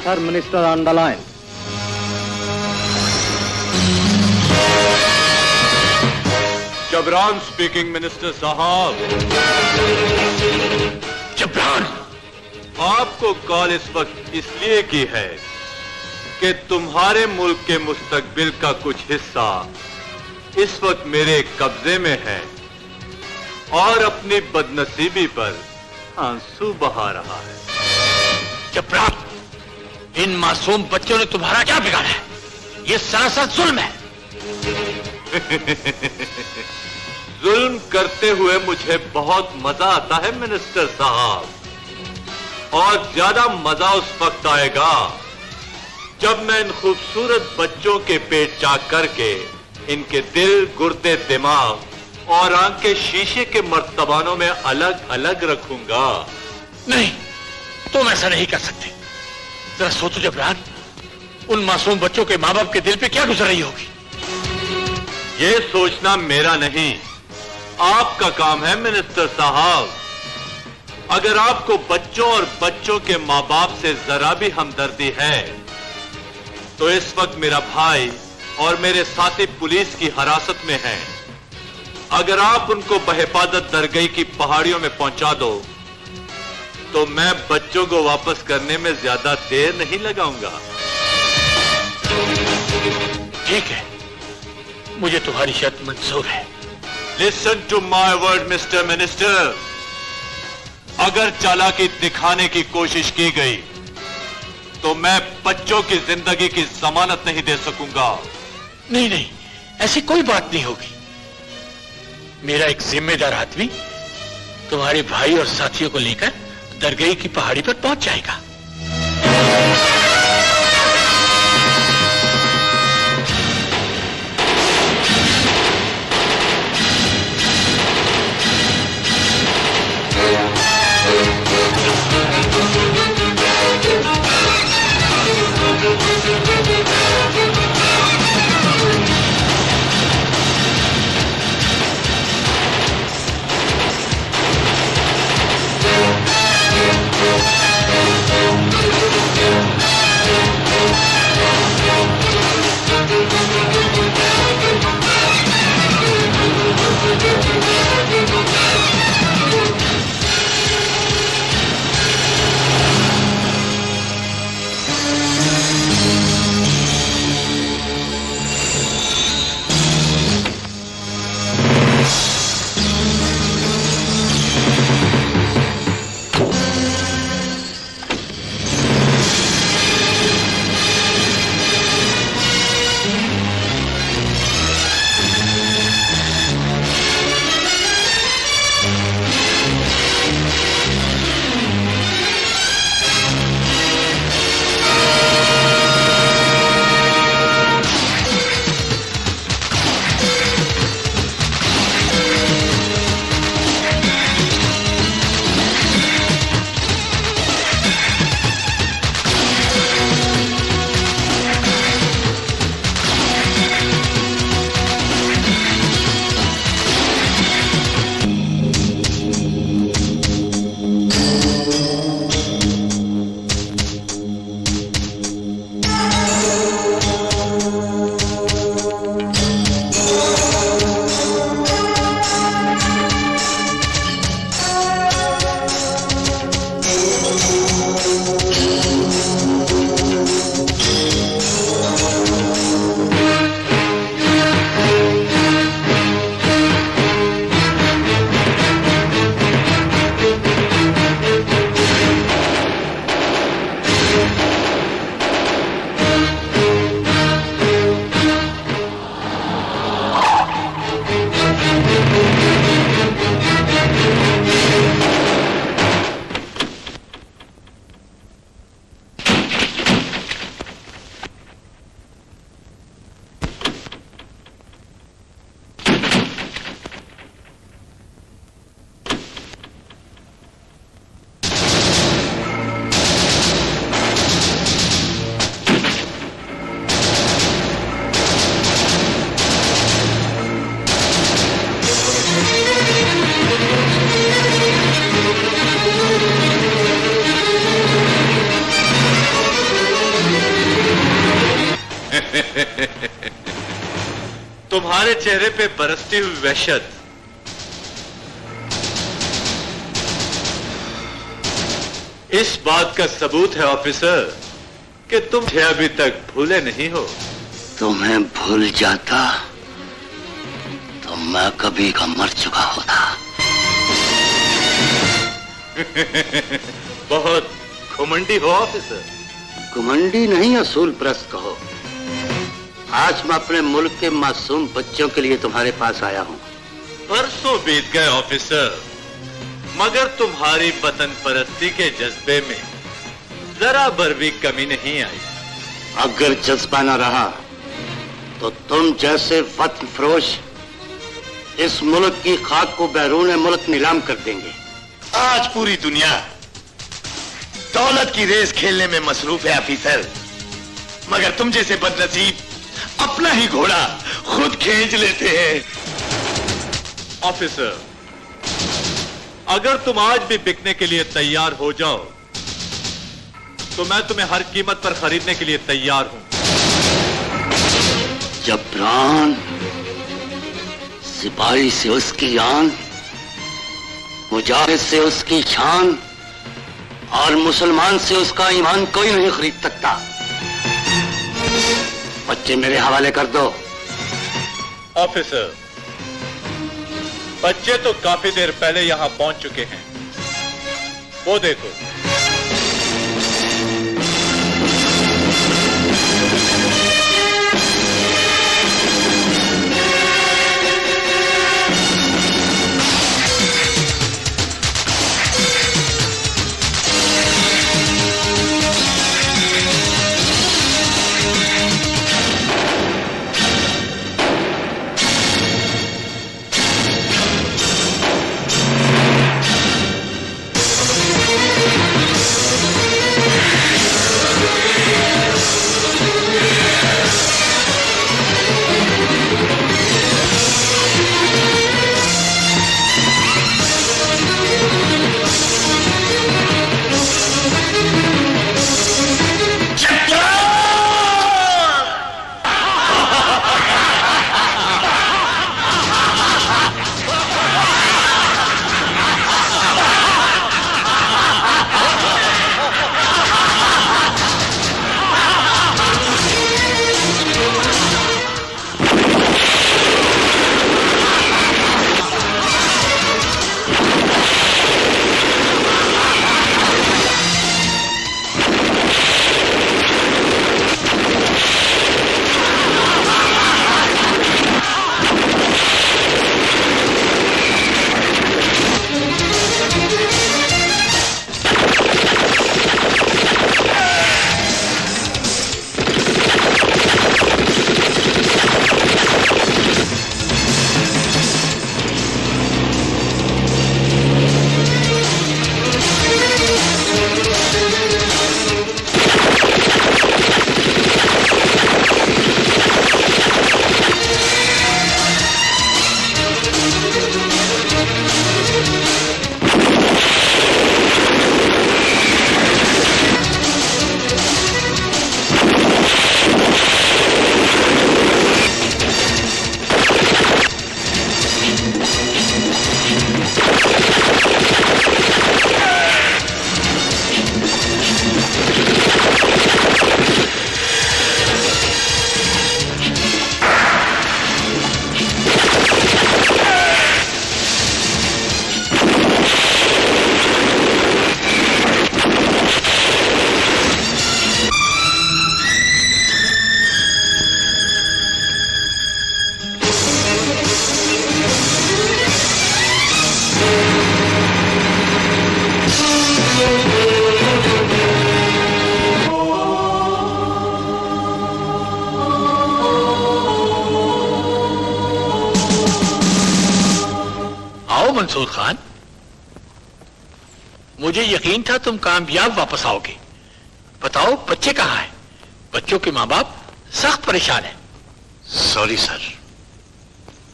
Sir, Minister on the line. Jibran speaking minister साहब। जबरान, आपको कॉल इस वक्त इसलिए की है कि तुम्हारे मुल्क के मुस्तकबिल का कुछ हिस्सा इस वक्त मेरे कब्जे में है और अपनी बदनसीबी पर आंसू बहा रहा है। जबरान, इन मासूम बच्चों ने तुम्हारा क्या बिगाड़ा है? ये सरासर जुल्म है। जुल्म करते हुए मुझे बहुत मजा आता है मिनिस्टर साहब, और ज्यादा मजा उस वक्त आएगा जब मैं इन खूबसूरत बच्चों के पेट चाक करके इनके दिल, गुर्दे, दिमाग और आंख के शीशे के मर्तबानों में अलग अलग रखूंगा। नहीं, तुम ऐसा नहीं कर सकते। जरा सोचो जबरान, उन मासूम बच्चों के मां बाप के दिल पे क्या गुजर रही होगी। ये सोचना मेरा नहीं, आपका काम है मिनिस्टर साहब। अगर आपको बच्चों और बच्चों के मां बाप से जरा भी हमदर्दी है तो इस वक्त मेरा भाई और मेरे साथी पुलिस की हिरासत में हैं। अगर आप उनको बहिफाजत दरगई की पहाड़ियों में पहुंचा दो तो मैं बच्चों को वापस करने में ज्यादा देर नहीं लगाऊंगा। ठीक है, मुझे तुम्हारी शर्त मंजूर है। Listen to my word mister minister, अगर चालाकी दिखाने की कोशिश की गई तो मैं बच्चों की जिंदगी की जमानत नहीं दे सकूंगा। नहीं नहीं, ऐसी कोई बात नहीं होगी। मेरा एक जिम्मेदार आदमी तुम्हारे भाई और साथियों को लेकर दरगई की पहाड़ी पर पहुंच जाएगा। तुम्हारे चेहरे पे बरसती हुई वहशत इस बात का सबूत है ऑफिसर कि तुम मुझे अभी तक भूले नहीं हो। तुम्हें भूल जाता तो मैं कभी का मर चुका होता। बहुत घुमंडी हो ऑफिसर। घुमंडी नहीं, असूल परस्त कहो। आज मैं अपने मुल्क के मासूम बच्चों के लिए तुम्हारे पास आया हूं। बरसों बीत गए ऑफिसर, मगर तुम्हारी वतन परस्ती के जज्बे में जरा भर भी कमी नहीं आई। अगर जज्बा न रहा तो तुम जैसे वतन फरोश इस मुल्क की खाक को बैरून मुल्क नीलाम कर देंगे। आज पूरी दुनिया दौलत की रेस खेलने में मसरूफ है ऑफिसर, मगर तुम जैसे बदनसीब अपना ही घोड़ा खुद खींच लेते हैं। ऑफिसर, अगर तुम आज भी बिकने के लिए तैयार हो जाओ तो मैं तुम्हें हर कीमत पर खरीदने के लिए तैयार हूं। जबरान, सिपाही से उसकी आन, मुजाहिद से उसकी शान और मुसलमान से उसका ईमान कोई नहीं खरीद सकता। बच्चे मेरे हवाले कर दो। ऑफिसर, बच्चे तो काफी देर पहले यहां पहुंच चुके हैं, वो देखो। मंसूर खान, मुझे यकीन था तुम कामयाब वापस आओगे। बताओ बच्चे कहाँ हैं? बच्चों के माँ बाप सख्त परेशान हैं। सॉरी सर,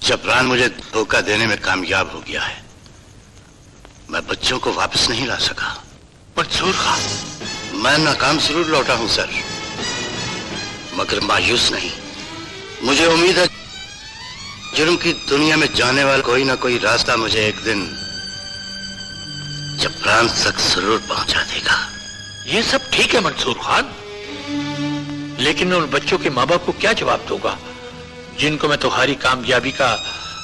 जबरान मुझे धोखा देने में कामयाब हो गया है। मैं बच्चों को वापस नहीं ला सका। मंसूर खान, मैं नाकाम जरूर लौटा हूं सर, मगर मायूस नहीं। मुझे उम्मीद है जुर्म की दुनिया में जाने वाला कोई ना कोई रास्ता मुझे एक दिन जबरान तक जरूर पहुंचा देगा। ये सब ठीक है मंसूर खान, लेकिन मैं उन बच्चों के माँ बाप को क्या जवाब दूंगा जिनको मैं तुम्हारी कामयाबी का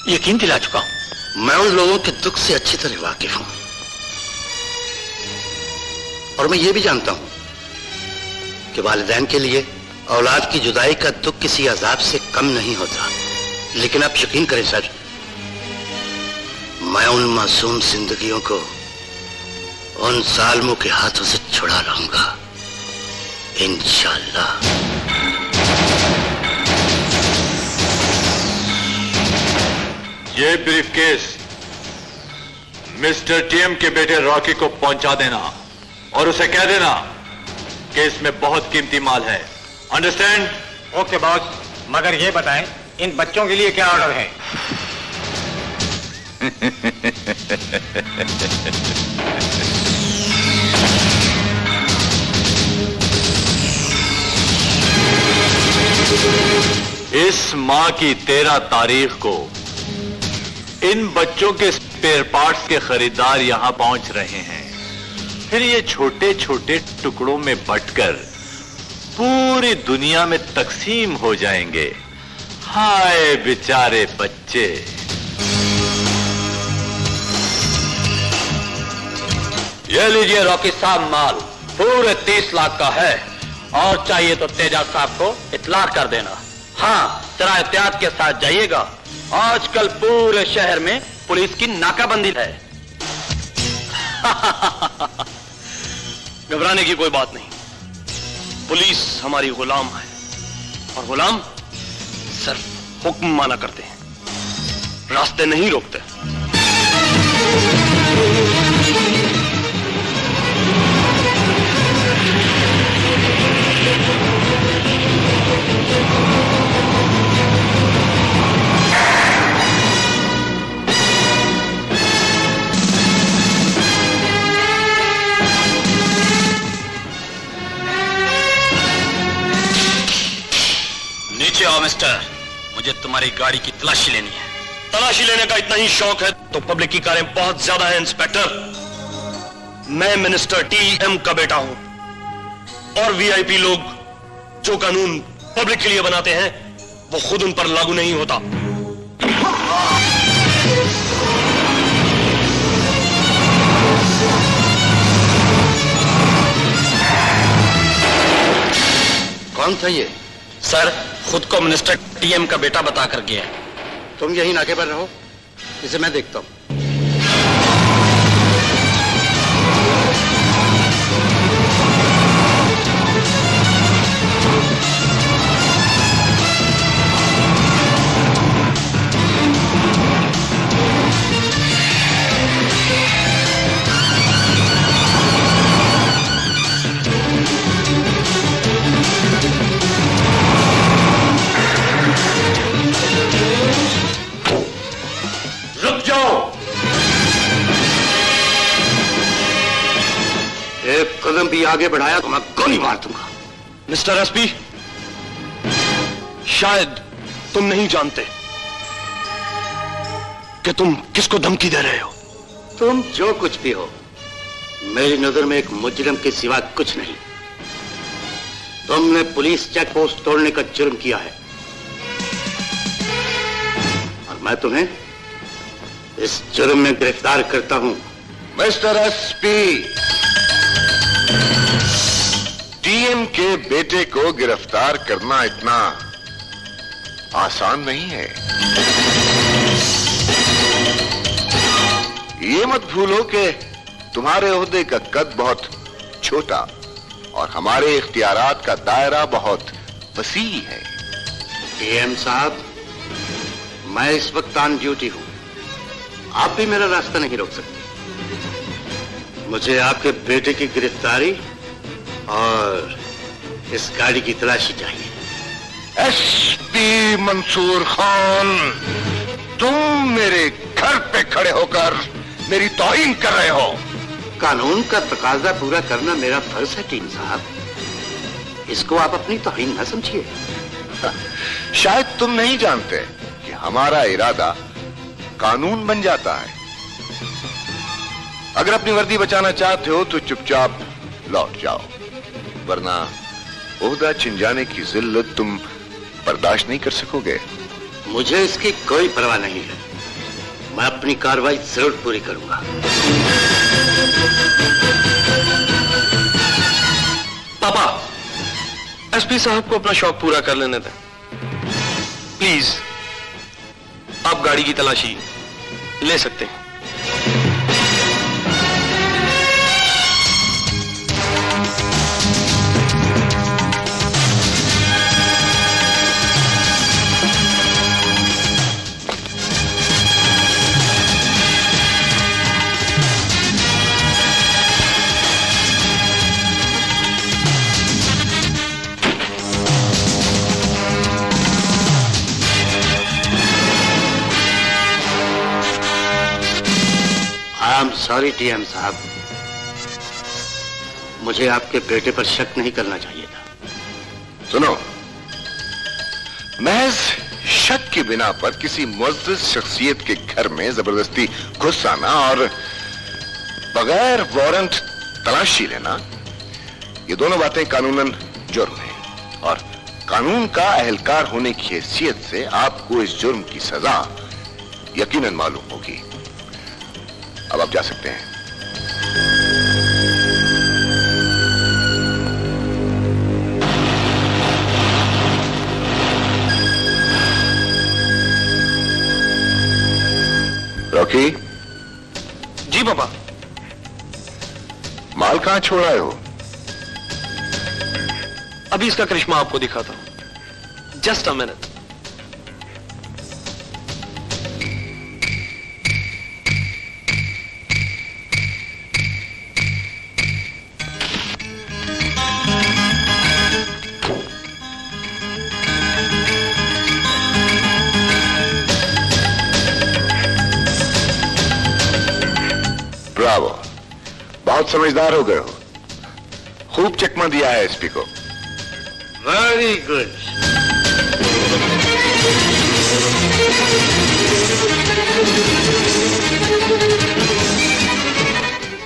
यकीन दिला चुका हूं। मैं उन लोगों के दुख से अच्छी तरह वाकिफ हूं और मैं ये भी जानता हूं कि वालिदैन के लिए औलाद की जुदाई का दुख किसी अजाब से कम नहीं होता। लेकिन आप यकीन करें सर, मैं उन मासूम जिंदगियों को उन जालिमों के हाथों से छुड़ा लाऊंगा इंशाअल्लाह। ये ब्रीफकेस मिस्टर टीएम के बेटे रॉकी को पहुंचा देना और उसे कह देना कि इसमें बहुत कीमती माल है। अंडरस्टैंड? ओके बॉस, मगर ये बताएं इन बच्चों के लिए क्या ऑर्डर है? इस माह की 13 तारीख को इन बच्चों के स्पेयर पार्ट्स के खरीदार यहां पहुंच रहे हैं। फिर ये छोटे छोटे टुकड़ों में बंटकर पूरी दुनिया में तकसीम हो जाएंगे। हाय बेचारे बच्चे। ये लीजिए रॉकी साहब, माल पूरे 30 लाख का है और चाहिए तो तेजा साहब को इतला कर देना। हाँ, जरा एहतियात के साथ जाइएगा, आजकल पूरे शहर में पुलिस की नाकाबंदी है। घबराने की कोई बात नहीं, पुलिस हमारी गुलाम है और गुलाम सिर्फ हुक्म माना करते हैं, रास्ते नहीं रोकते। नीचे आओ मिस्टर, मुझे तुम्हारी गाड़ी की तलाशी लेनी है। तलाशी लेने का इतना ही शौक है तो पब्लिक की कारें बहुत ज्यादा हैं इंस्पेक्टर। मैं मिनिस्टर टीएम का बेटा हूं और वीआईपी लोग जो कानून पब्लिक के लिए बनाते हैं वो खुद उन पर लागू नहीं होता। कौन था ये? सर, खुद को मिनिस्टर टीएम का बेटा बता कर गया है। तुम यही नाके पर रहो, इसे मैं देखता हूं। एक कदम भी आगे बढ़ाया तो मैं गोली मार दूंगा। मिस्टर एसपी, शायद तुम नहीं जानते कि तुम किसको धमकी दे रहे हो। तुम जो कुछ भी हो, मेरी नजर में एक मुजरिम के सिवा कुछ नहीं। तुमने पुलिस चेक पोस्ट तोड़ने का जुर्म किया है और मैं तुम्हें इस जुर्म में गिरफ्तार करता हूं। मिस्टर एसपी, टीएम के बेटे को गिरफ्तार करना इतना आसान नहीं है। ये मत भूलो कि तुम्हारे ओहदे का कद बहुत छोटा और हमारे इख्तियारात का दायरा बहुत वसीह है। टीएम साहब, मैं इस वक्त ऑन ड्यूटी हूं, आप भी मेरा रास्ता नहीं रोक सकते। मुझे आपके बेटे की गिरफ्तारी और इस गाड़ी की तलाशी चाहिए। एसपी मंसूर खान, तुम मेरे घर पे खड़े होकर मेरी तौहीन कर रहे हो। कानून का तकाजा पूरा करना मेरा फर्ज है टीम साहब, इसको आप अपनी तौहीन न समझिए। शायद तुम नहीं जानते कि हमारा इरादा कानून बन जाता है। अगर अपनी वर्दी बचाना चाहते हो तो चुपचाप लौट जाओ, वरना ओहदा छिन जाने की जिल्लत तुम बर्दाश्त नहीं कर सकोगे। मुझे इसकी कोई परवाह नहीं है, मैं अपनी कार्रवाई जरूर पूरी करूंगा। पापा, एसपी साहब को अपना शौक पूरा कर लेने दें प्लीज। आप गाड़ी की तलाशी ले सकते हैं। सॉरी टीएम साहब, मुझे आपके बेटे पर शक नहीं करना चाहिए था। सुनो, महज शक की बिना पर किसी मुअज़्ज़ज़ शख्सियत के घर में जबरदस्ती घुस आना और बगैर वारंट तलाशी लेना, ये दोनों बातें कानूनन जुर्म है और कानून का अहलकार होने की हैसियत से आपको इस जुर्म की सजा यकीनन मालूम होगी। अब आप जा सकते हैं। रॉकी। जी पापा। माल कहां छोड़ आए हो? अभी इसका करिश्मा आपको दिखाता हूं। Just a minute. ब्रावो, बहुत समझदार हो गए हो। खूब चकमा दिया है एसपी को। Very good.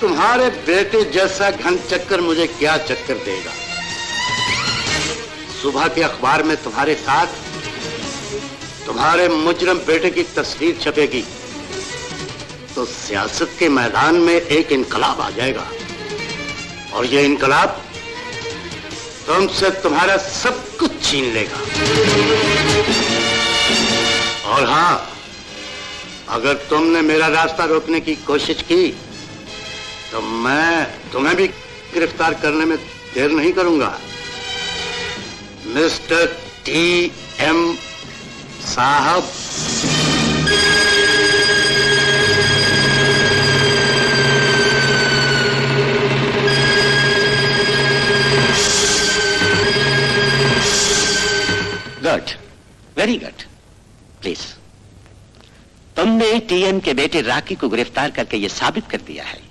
तुम्हारे बेटे जैसा घन चक्कर मुझे क्या चक्कर देगा। सुबह के अखबार में तुम्हारे साथ तुम्हारे मुजरम बेटे की तस्वीर छपेगी तो सियासत के मैदान में एक इनकलाब आ जाएगा और ये इनकलाब तुमसे तुम्हारा सब कुछ छीन लेगा। और हां, अगर तुमने मेरा रास्ता रोकने की कोशिश की तो मैं तुम्हें भी गिरफ्तार करने में देर नहीं करूंगा। मिस्टर टीएम साहब। Good, very good. प्लीज, तुमने टीएम के बेटे राकी को गिरफ्तार करके यह साबित कर दिया है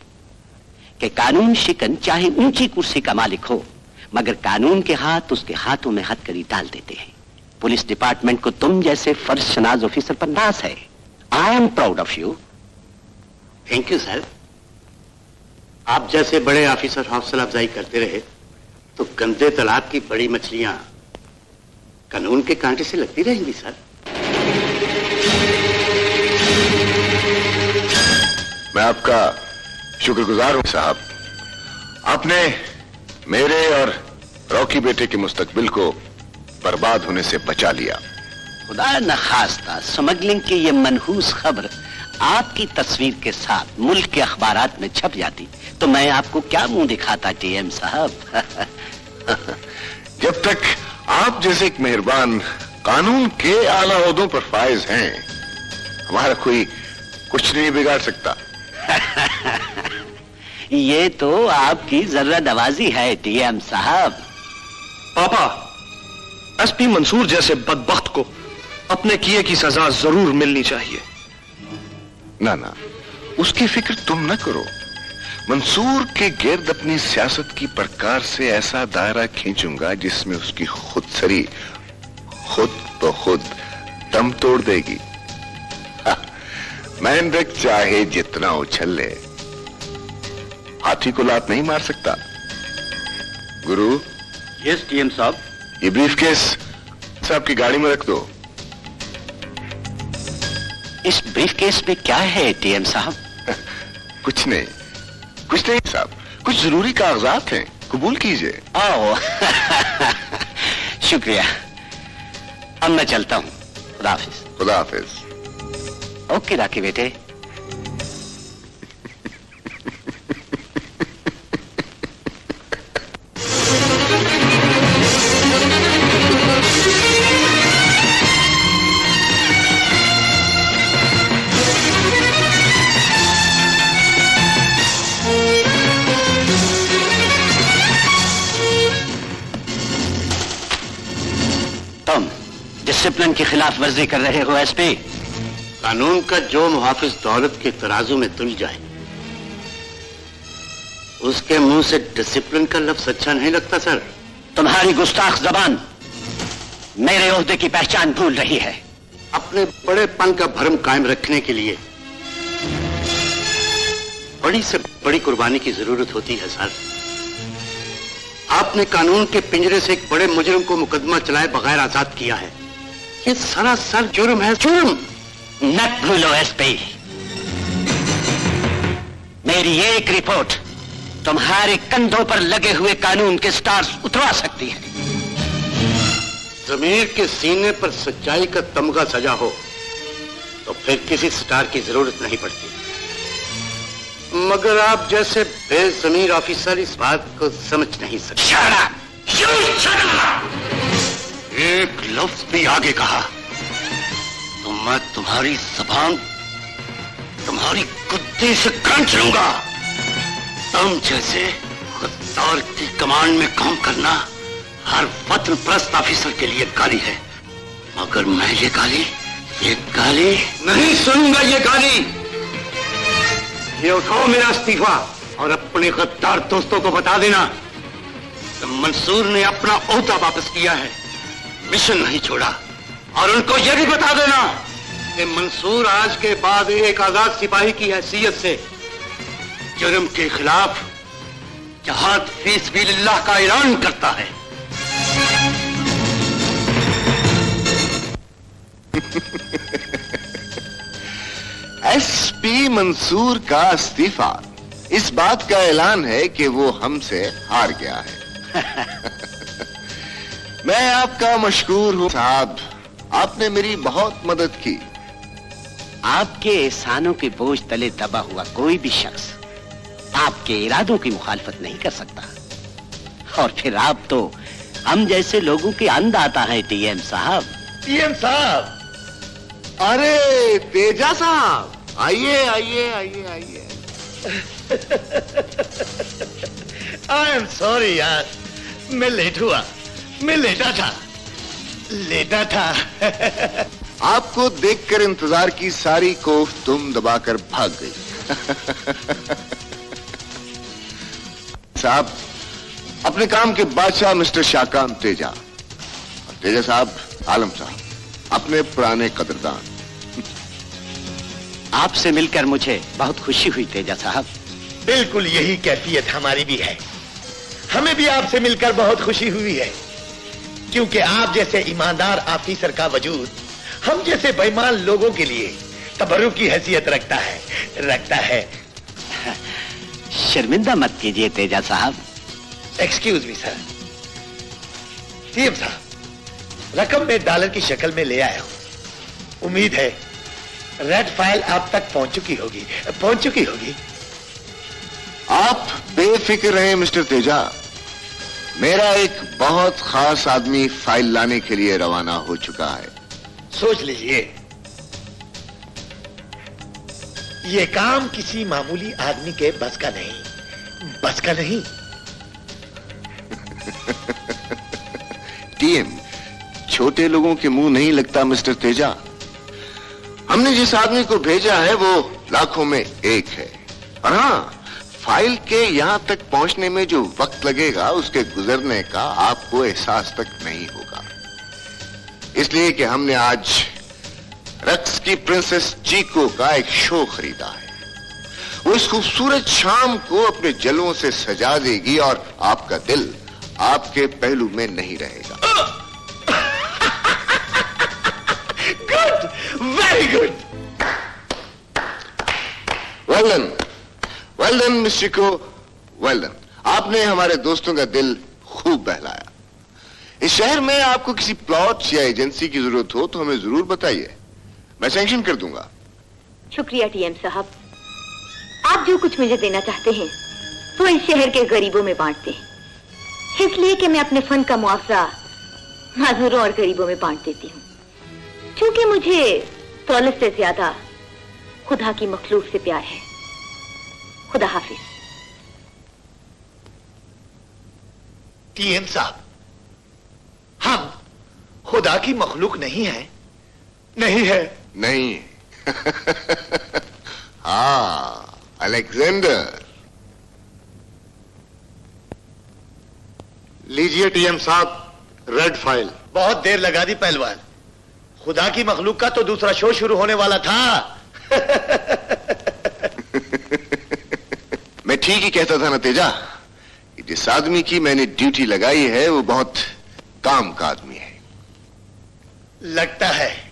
कि कानून शिकन चाहे ऊंची कुर्सी का मालिक हो, मगर कानून के हाथ उसके हाथों में हथकड़ी डाल देते हैं। पुलिस डिपार्टमेंट को तुम जैसे फर्शनाज ऑफिसर पर नाज है। I am proud of you. Thank you sir. आप जैसे बड़े ऑफिसर हौसला अफजाई करते रहे तो गंदे तालाब की बड़ी मछलियां कानून के कांटे से लगती रहेंगी सर। मैं आपका शुक्रगुजार हूं साहब। आपने मेरे और रॉकी बेटे के मुस्तकबिल को बर्बाद होने से बचा लिया। खुदा न खास्ता स्मगलिंग की ये मनहूस खबर आपकी तस्वीर के साथ मुल्क के अखबारात में छप जाती तो मैं आपको क्या मुंह दिखाता टीएम साहब। जब तक आप जैसे एक मेहरबान कानून के आला ओहदों पर फाइज हैं, हमारा कोई कुछ नहीं बिगाड़ सकता। ये तो आपकी जर्रा नवाजी है टीएम साहब। पापा, एसपी मंसूर जैसे बदबख्त को अपने किए की सजा जरूर मिलनी चाहिए। ना ना, उसकी फिक्र तुम न करो। मंसूर के गिर्द अपनी सियासत की प्रकार से ऐसा दायरा खींचूंगा जिसमें उसकी खुद सरी खुद ब खुद दम तोड़ देगी। मेंढक चाहे जितना उछल ले, हाथी को लात नहीं मार सकता। गुरु। यस टीएम साहब। ये ब्रीफकेस साहब की गाड़ी में रख दो। इस ब्रीफकेस में क्या है टीएम साहब? कुछ नहीं साहब, कुछ जरूरी कागजात हैं, कबूल कीजिए। आओ। शुक्रिया, अब मैं चलता हूँ। खुदा हाफिज। खुदा हाफिज। ओके राकी बेटे। डिसिप्लिन की खिलाफ वर्जी कर रहे हो एसपी। कानून का जो मुहाफिज दौलत के तराजू में तुल जाए, उसके मुंह से डिसिप्लिन का लफ्ज अच्छा नहीं लगता सर। तुम्हारी गुस्ताख जबान मेरे ओहदे की पहचान भूल रही है। अपने बड़ेपन का भरम कायम रखने के लिए बड़ी से बड़ी कुर्बानी की जरूरत होती है सर। आपने कानून के पिंजरे से एक बड़े मुजरिम को मुकदमा चलाए बगैर आजाद किया है। ये सरासर जुर्म है, जुर्म। न भूलो एसपी, मेरी एक रिपोर्ट तुम्हारे कंधों पर लगे हुए कानून के स्टार्स उतरवा सकती है। जमीर के सीने पर सच्चाई का तमगा सजा हो तो फिर किसी स्टार की जरूरत नहीं पड़ती। मगर आप जैसे बेजमीर ऑफिसर इस बात को समझ नहीं सकते। एक लफ्ज भी आगे कहा तो मैं तुम्हारी जबान तुम्हारी कुत्ते से काट लूंगा। तुम जैसे गद्दार की कमांड में काम करना हर वतन परस्त ऑफिसर के लिए गाली है, मगर मैं ये गाली नहीं सुनूंगा। ये गाली, ये उठाओ मेरा इस्तीफा और अपने गद्दार दोस्तों को बता देना कि मंसूर ने अपना ओहदा वापस किया है, मिशन नहीं छोड़ा। और उनको यह भी बता देना कि मंसूर आज के बाद एक आजाद सिपाही की हैसियत से जुर्म के खिलाफ जहाद फी सबीलिल्लाह का ऐलान करता है। एसपी मंसूर का इस्तीफा इस बात का ऐलान है कि वो हमसे हार गया है। मैं आपका मशकूर हूं साहब, आपने मेरी बहुत मदद की। आपके एहसानों के बोझ तले दबा हुआ कोई भी शख्स आपके इरादों की मुखालफत नहीं कर सकता। और फिर आप तो हम जैसे लोगों के अंदाता है टीएम साहब। टीएम साहब, अरे तेजा साहब, आइए आइए आइए आइए। आई एम सॉरी यार, मैं लेट हुआ, मैं लेटा था। आपको देखकर इंतजार की सारी कोफ तुम दबाकर भाग गई। साहब, अपने काम के बादशाह मिस्टर शाकाम तेजा, और तेजा साहब आलम साहब, अपने पुराने कदरदान। आपसे मिलकर मुझे बहुत खुशी हुई तेजा साहब। बिल्कुल यही कैफियत हमारी भी है। हमें भी आपसे मिलकर बहुत खुशी हुई है, क्योंकि आप जैसे ईमानदार ऑफिसर का वजूद हम जैसे बेईमान लोगों के लिए तबर्रुक की हैसियत रखता है। शर्मिंदा मत कीजिए तेजा साहब। Excuse me sir. सीएम साहब, रकम में डॉलर की शक्ल में ले आया हूं। उम्मीद है रेड फाइल आप तक पहुंच चुकी होगी। आप बेफिक्र रहें मिस्टर तेजा, मेरा एक बहुत खास आदमी फाइल लाने के लिए रवाना हो चुका है। सोच लीजिए, ये काम किसी मामूली आदमी के बस का नहीं। टीएम, छोटे लोगों के मुंह नहीं लगता मिस्टर तेजा। हमने जिस आदमी को भेजा है वो लाखों में एक है। और हाँ, फाइल के यहां तक पहुंचने में जो वक्त लगेगा उसके गुजरने का आपको एहसास तक नहीं होगा। इसलिए कि हमने आज रक्स की प्रिंसेस चीको का एक शो खरीदा है। वो इस खूबसूरत शाम को अपने जलवों से सजा देगी और आपका दिल आपके पहलू में नहीं रहेगा। Good, very good. Well done miss Chico, well done. आपने हमारे दोस्तों का दिल खूब बहलाया। इस शहर में आपको किसी प्लॉट या एजेंसी की जरूरत हो तो हमें जरूर बताइए, मैं सैंक्शन कर दूंगा। शुक्रिया टीएम साहब, आप जो कुछ मुझे देना चाहते हैं वो इस शहर के गरीबों में बांटते हैं, इसलिए कि मैं अपने फन का मुआवजा मजदूरों और गरीबों में बांट देती हूँ, क्योंकि मुझे दौलत से ज्यादा खुदा की मखलूक से प्यार है। खुदा हाफिज। टीएम साहब, हम खुदा की मखलूक नहीं है। नहीं है। नहीं। हाँ, अलेक्जेंडर। लीजिए टीएम साहब, रेड फाइल। बहुत देर लगा दी पहलवान, खुदा की मखलूक का तो दूसरा शो शुरू होने वाला था। मैं ठीक ही कहता था ना तेजा, जिस आदमी की मैंने ड्यूटी लगाई है वो बहुत काम का आदमी है। लगता है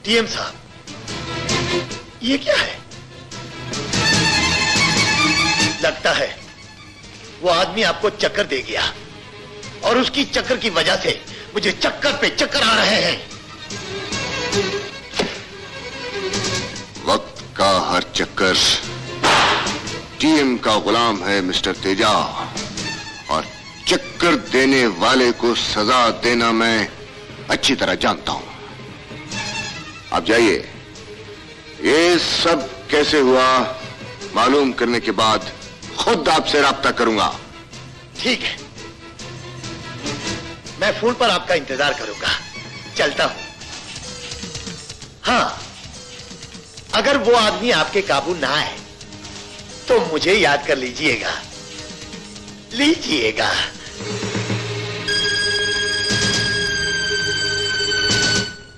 टीएम साहब, ये क्या है? लगता है वो आदमी आपको चक्कर दे गया और उसकी चक्कर की वजह से मुझे चक्कर पे चक्कर आ रहे हैं। वक्त का हर चक्कर टीएम का गुलाम है मिस्टर तेजा, और चक्कर देने वाले को सजा देना मैं अच्छी तरह जानता हूं। आप जाइए, ये सब कैसे हुआ मालूम करने के बाद खुद आपसे राब्ता करूंगा। ठीक है, मैं फोन पर आपका इंतजार करूंगा। चलता हूं। हाँ, अगर वो आदमी आपके काबू ना आए तो मुझे याद कर लीजिएगा।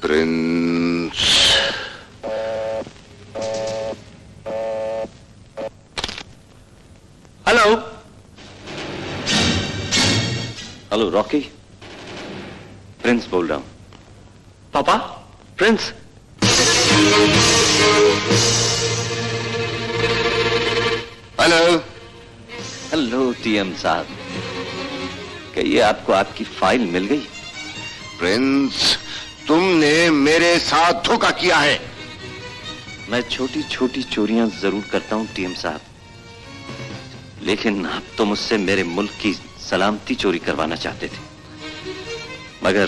प्रिंस। हेलो रॉकी, प्रिंस बोल रहा हूं। पापा, प्रिंस। हेलो टीएम साहब, कहिए आपको आपकी फाइल मिल गई? प्रिंस, तुमने मेरे साथ धोखा किया है। मैं छोटी छोटी चोरियां जरूर करता हूं टीएम साहब, लेकिन आप तो मुझसे मेरे मुल्क की सलामती चोरी करवाना चाहते थे, मगर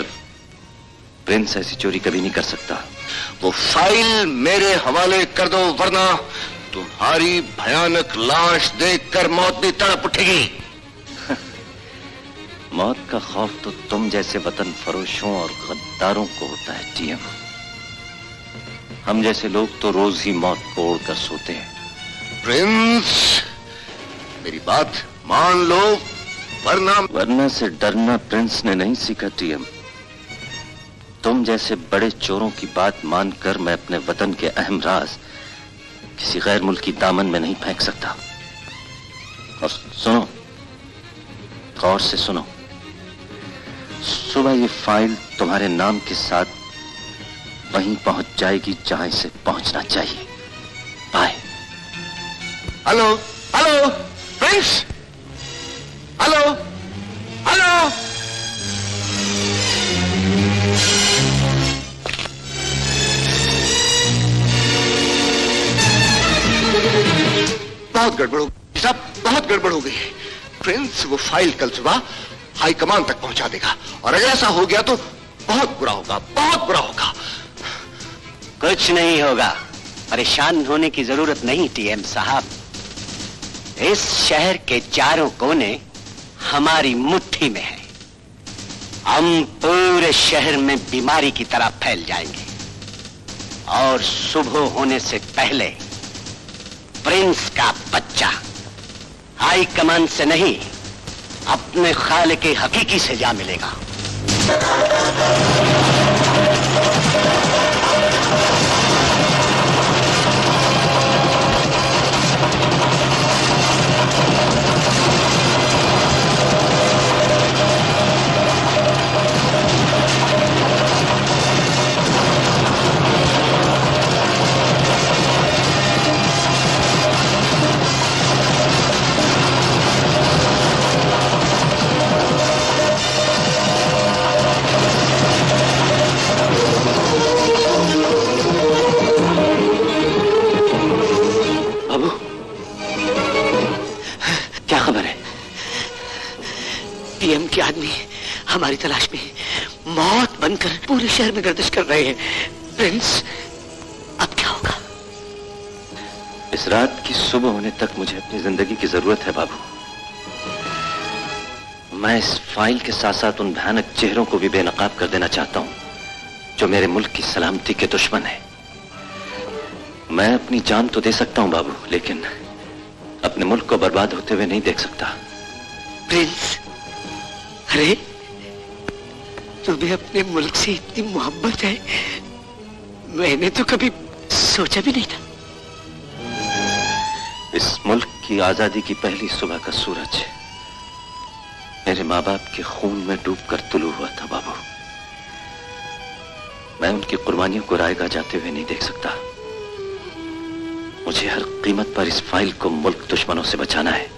प्रिंस ऐसी चोरी कभी नहीं कर सकता। वो फाइल मेरे हवाले कर दो, वरना तुम्हारी भयानक लाश देखकर मौत भी तड़प उठेगी। मौत का खौफ तो तुम जैसे वतन फरोशों और गद्दारों को होता है टीएम। हम जैसे लोग तो रोज ही मौत को ओढ़कर सोते हैं। प्रिंस, मेरी बात मान लो, वरना से डरना प्रिंस ने नहीं सीखा टीएम। तुम जैसे बड़े चोरों की बात मानकर मैं अपने वतन के अहम राज किसी गैर मुल्की दामन में नहीं फेंक सकता। और सुनो, गौर से सुनो, सुबह ये फाइल तुम्हारे नाम के साथ वहीं पहुंच जाएगी जहां इसे पहुंचना चाहिए। Bye. Hello hello prince, hello hello. बहुत गड़बड़ हो गई साहब, बहुत गड़बड़ हो गई। प्रिंस वो फाइल कल सुबह हाई कमान तक पहुंचा देगा, और अगर ऐसा हो गया तो बहुत बुरा होगा, बहुत बुरा होगा। कुछ नहीं होगा, परेशान होने की जरूरत नहीं टीएम साहब। इस शहर के चारों कोने हमारी मुट्ठी में है। हम पूरे शहर में बीमारी की तरह फैल जाएंगे और सुबह होने से पहले प्रिंस का बच्चा हाई कमान से नहीं, अपने खालिक हकीकी से जा मिलेगा। पीएम के आदमी हमारी तलाश में मौत बनकर पूरे शहर में गर्दिश कर रहे हैं। प्रिंस, अब क्या होगा? इस रात की सुबह होने तक मुझे अपनी जिंदगी की जरूरत है बाबू। मैं इस फाइल के साथ साथ उन भयानक चेहरों को भी बेनकाब कर देना चाहता हूं जो मेरे मुल्क की सलामती के दुश्मन है। मैं अपनी जान तो दे सकता हूं बाबू, लेकिन अपने मुल्क को बर्बाद होते हुए नहीं देख सकता। प्रिंस, अरे तुम्हें अपने मुल्क से इतनी मोहब्बत है, मैंने तो कभी सोचा भी नहीं था। इस मुल्क की आजादी की पहली सुबह का सूरज मेरे माँ बाप के खून में डूबकर तुलू हुआ था बाबू। मैं उनकी कुर्बानियों को रायगा जाते हुए नहीं देख सकता। मुझे हर कीमत पर इस फाइल को मुल्क दुश्मनों से बचाना है।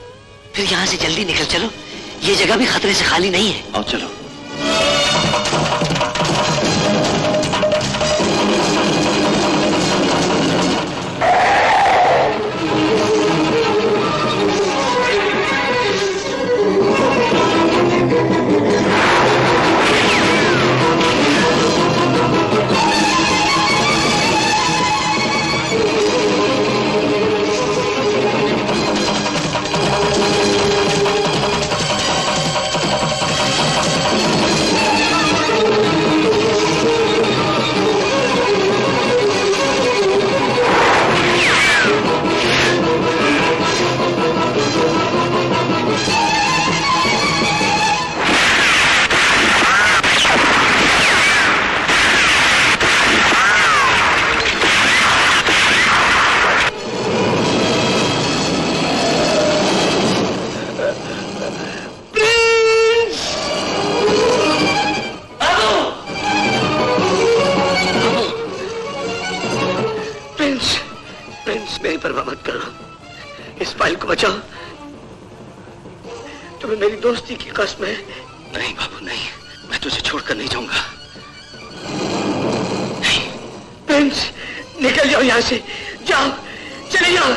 फिर यहां से जल्दी निकल चलो, ये जगह भी खतरे से खाली नहीं है। आओ चलो। दोस्ती की कसम है। नहीं बाबू नहीं, मैं तुझे छोड़कर नहीं जाऊंगा। नहीं प्रिंस, निकल जाओ यहां से, जाओ, चले जाओ।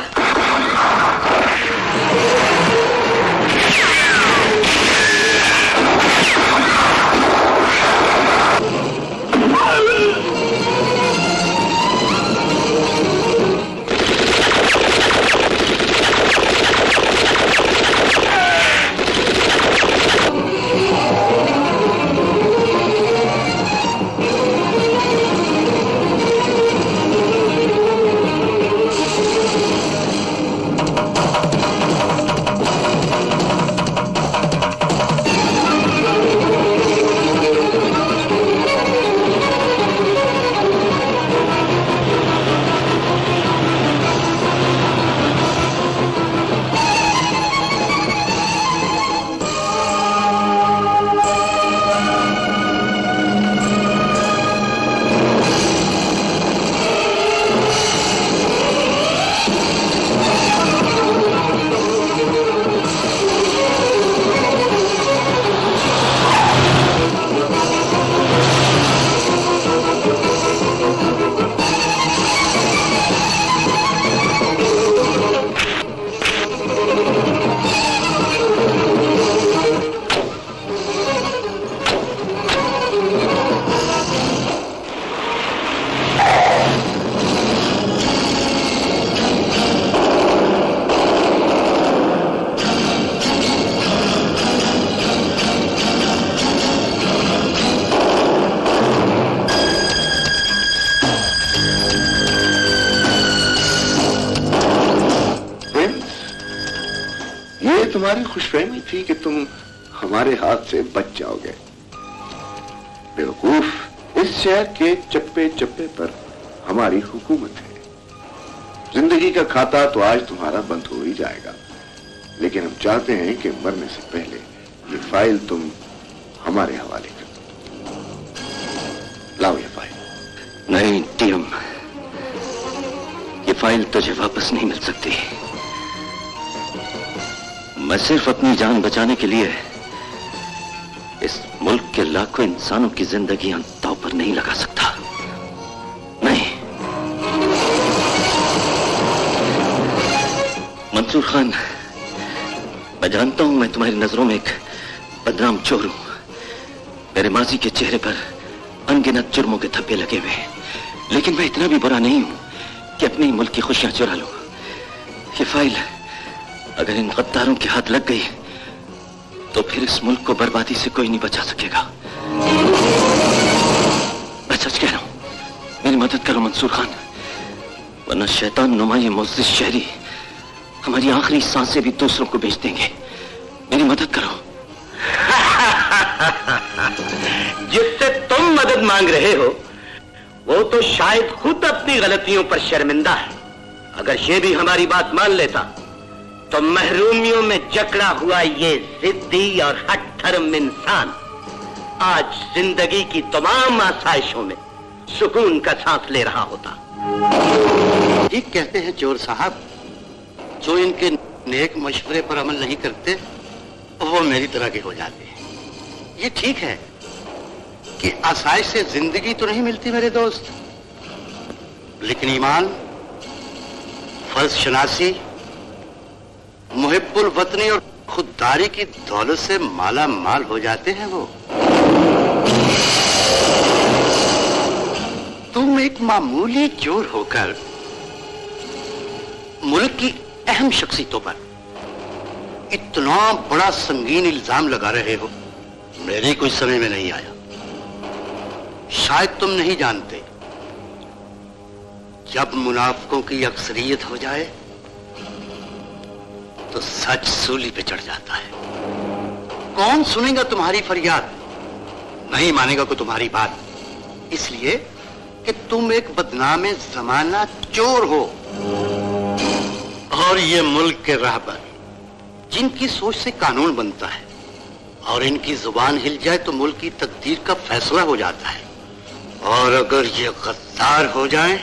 तुम्हारी खुशफहमी थी कि तुम हमारे हाथ से बच जाओगे। बेवकूफ, इस शहर के चप्पे चप्पे पर हमारी हुकूमत है। जिंदगी का खाता तो आज तुम्हारा बंद हो ही जाएगा, लेकिन हम चाहते हैं कि मरने से पहले ये फाइल तुम हमारे हवाले कर दो। लाओ ये फाइल। नहीं टीएम, ये फाइल तुझे वापस नहीं मिल सकती। मैं सिर्फ अपनी जान बचाने के लिए इस मुल्क के लाखों इंसानों की जिंदगियां दांव पर नहीं लगा सकता। नहीं। मंसूर खान, मैं जानता हूं मैं तुम्हारी नजरों में एक बदनाम चोर हूं। मेरे माजी के चेहरे पर अनगिनत जुर्मों के धब्बे लगे हुए हैं, लेकिन मैं इतना भी बुरा नहीं हूं कि अपने ही मुल्क की खुशियां चुरा लूं। ये फाइल अगर इन गद्दारों के हाथ लग गई तो फिर इस मुल्क को बर्बादी से कोई नहीं बचा सकेगा। मैं सच कह रहा हूं, मेरी मदद करो मंसूर खान, वरना शैतान नुमा ये मुअज़्ज़िज़ शहरी हमारी आखिरी सांसें भी दूसरों को बेच देंगे। मेरी मदद करो। जिससे तुम मदद मांग रहे हो वो तो शायद खुद अपनी गलतियों पर शर्मिंदा है। अगर ये भी हमारी बात मान लेता तो महरूमियों में जकड़ा हुआ ये जिद्दी और हठधर्म इंसान आज जिंदगी की तमाम आसाइशों में सुकून का सांस ले रहा होता। ठीक कहते हैं चोर साहब, जो इनके नेक मशवरे पर अमल नहीं करते वो मेरी तरह के हो जाते हैं। ये ठीक है कि आसाइश से जिंदगी तो नहीं मिलती मेरे दोस्त, लेकिन ईमान, फर्ज शनासी, मुहिब्बुल वतनी और खुददारी की दौलत से माला माल हो जाते हैं वो। तुम एक मामूली चोर होकर मुल्क की अहम शख्सियतों पर इतना बड़ा संगीन इल्जाम लगा रहे हो, मेरे कोई समय में नहीं आया। शायद तुम नहीं जानते, जब मुनाफिकों की अक्सरियत हो जाए तो सच सूली पे चढ़ जाता है। कौन सुनेगा तुम्हारी फरियाद, नहीं मानेगा कोई तुम्हारी बात, इसलिए कि तुम एक बदनामे जमाना चोर हो। और ये मुल्क के राहबर जिनकी सोच से कानून बनता है और इनकी जुबान हिल जाए तो मुल्क की तकदीर का फैसला हो जाता है, और अगर ये गद्दार हो जाए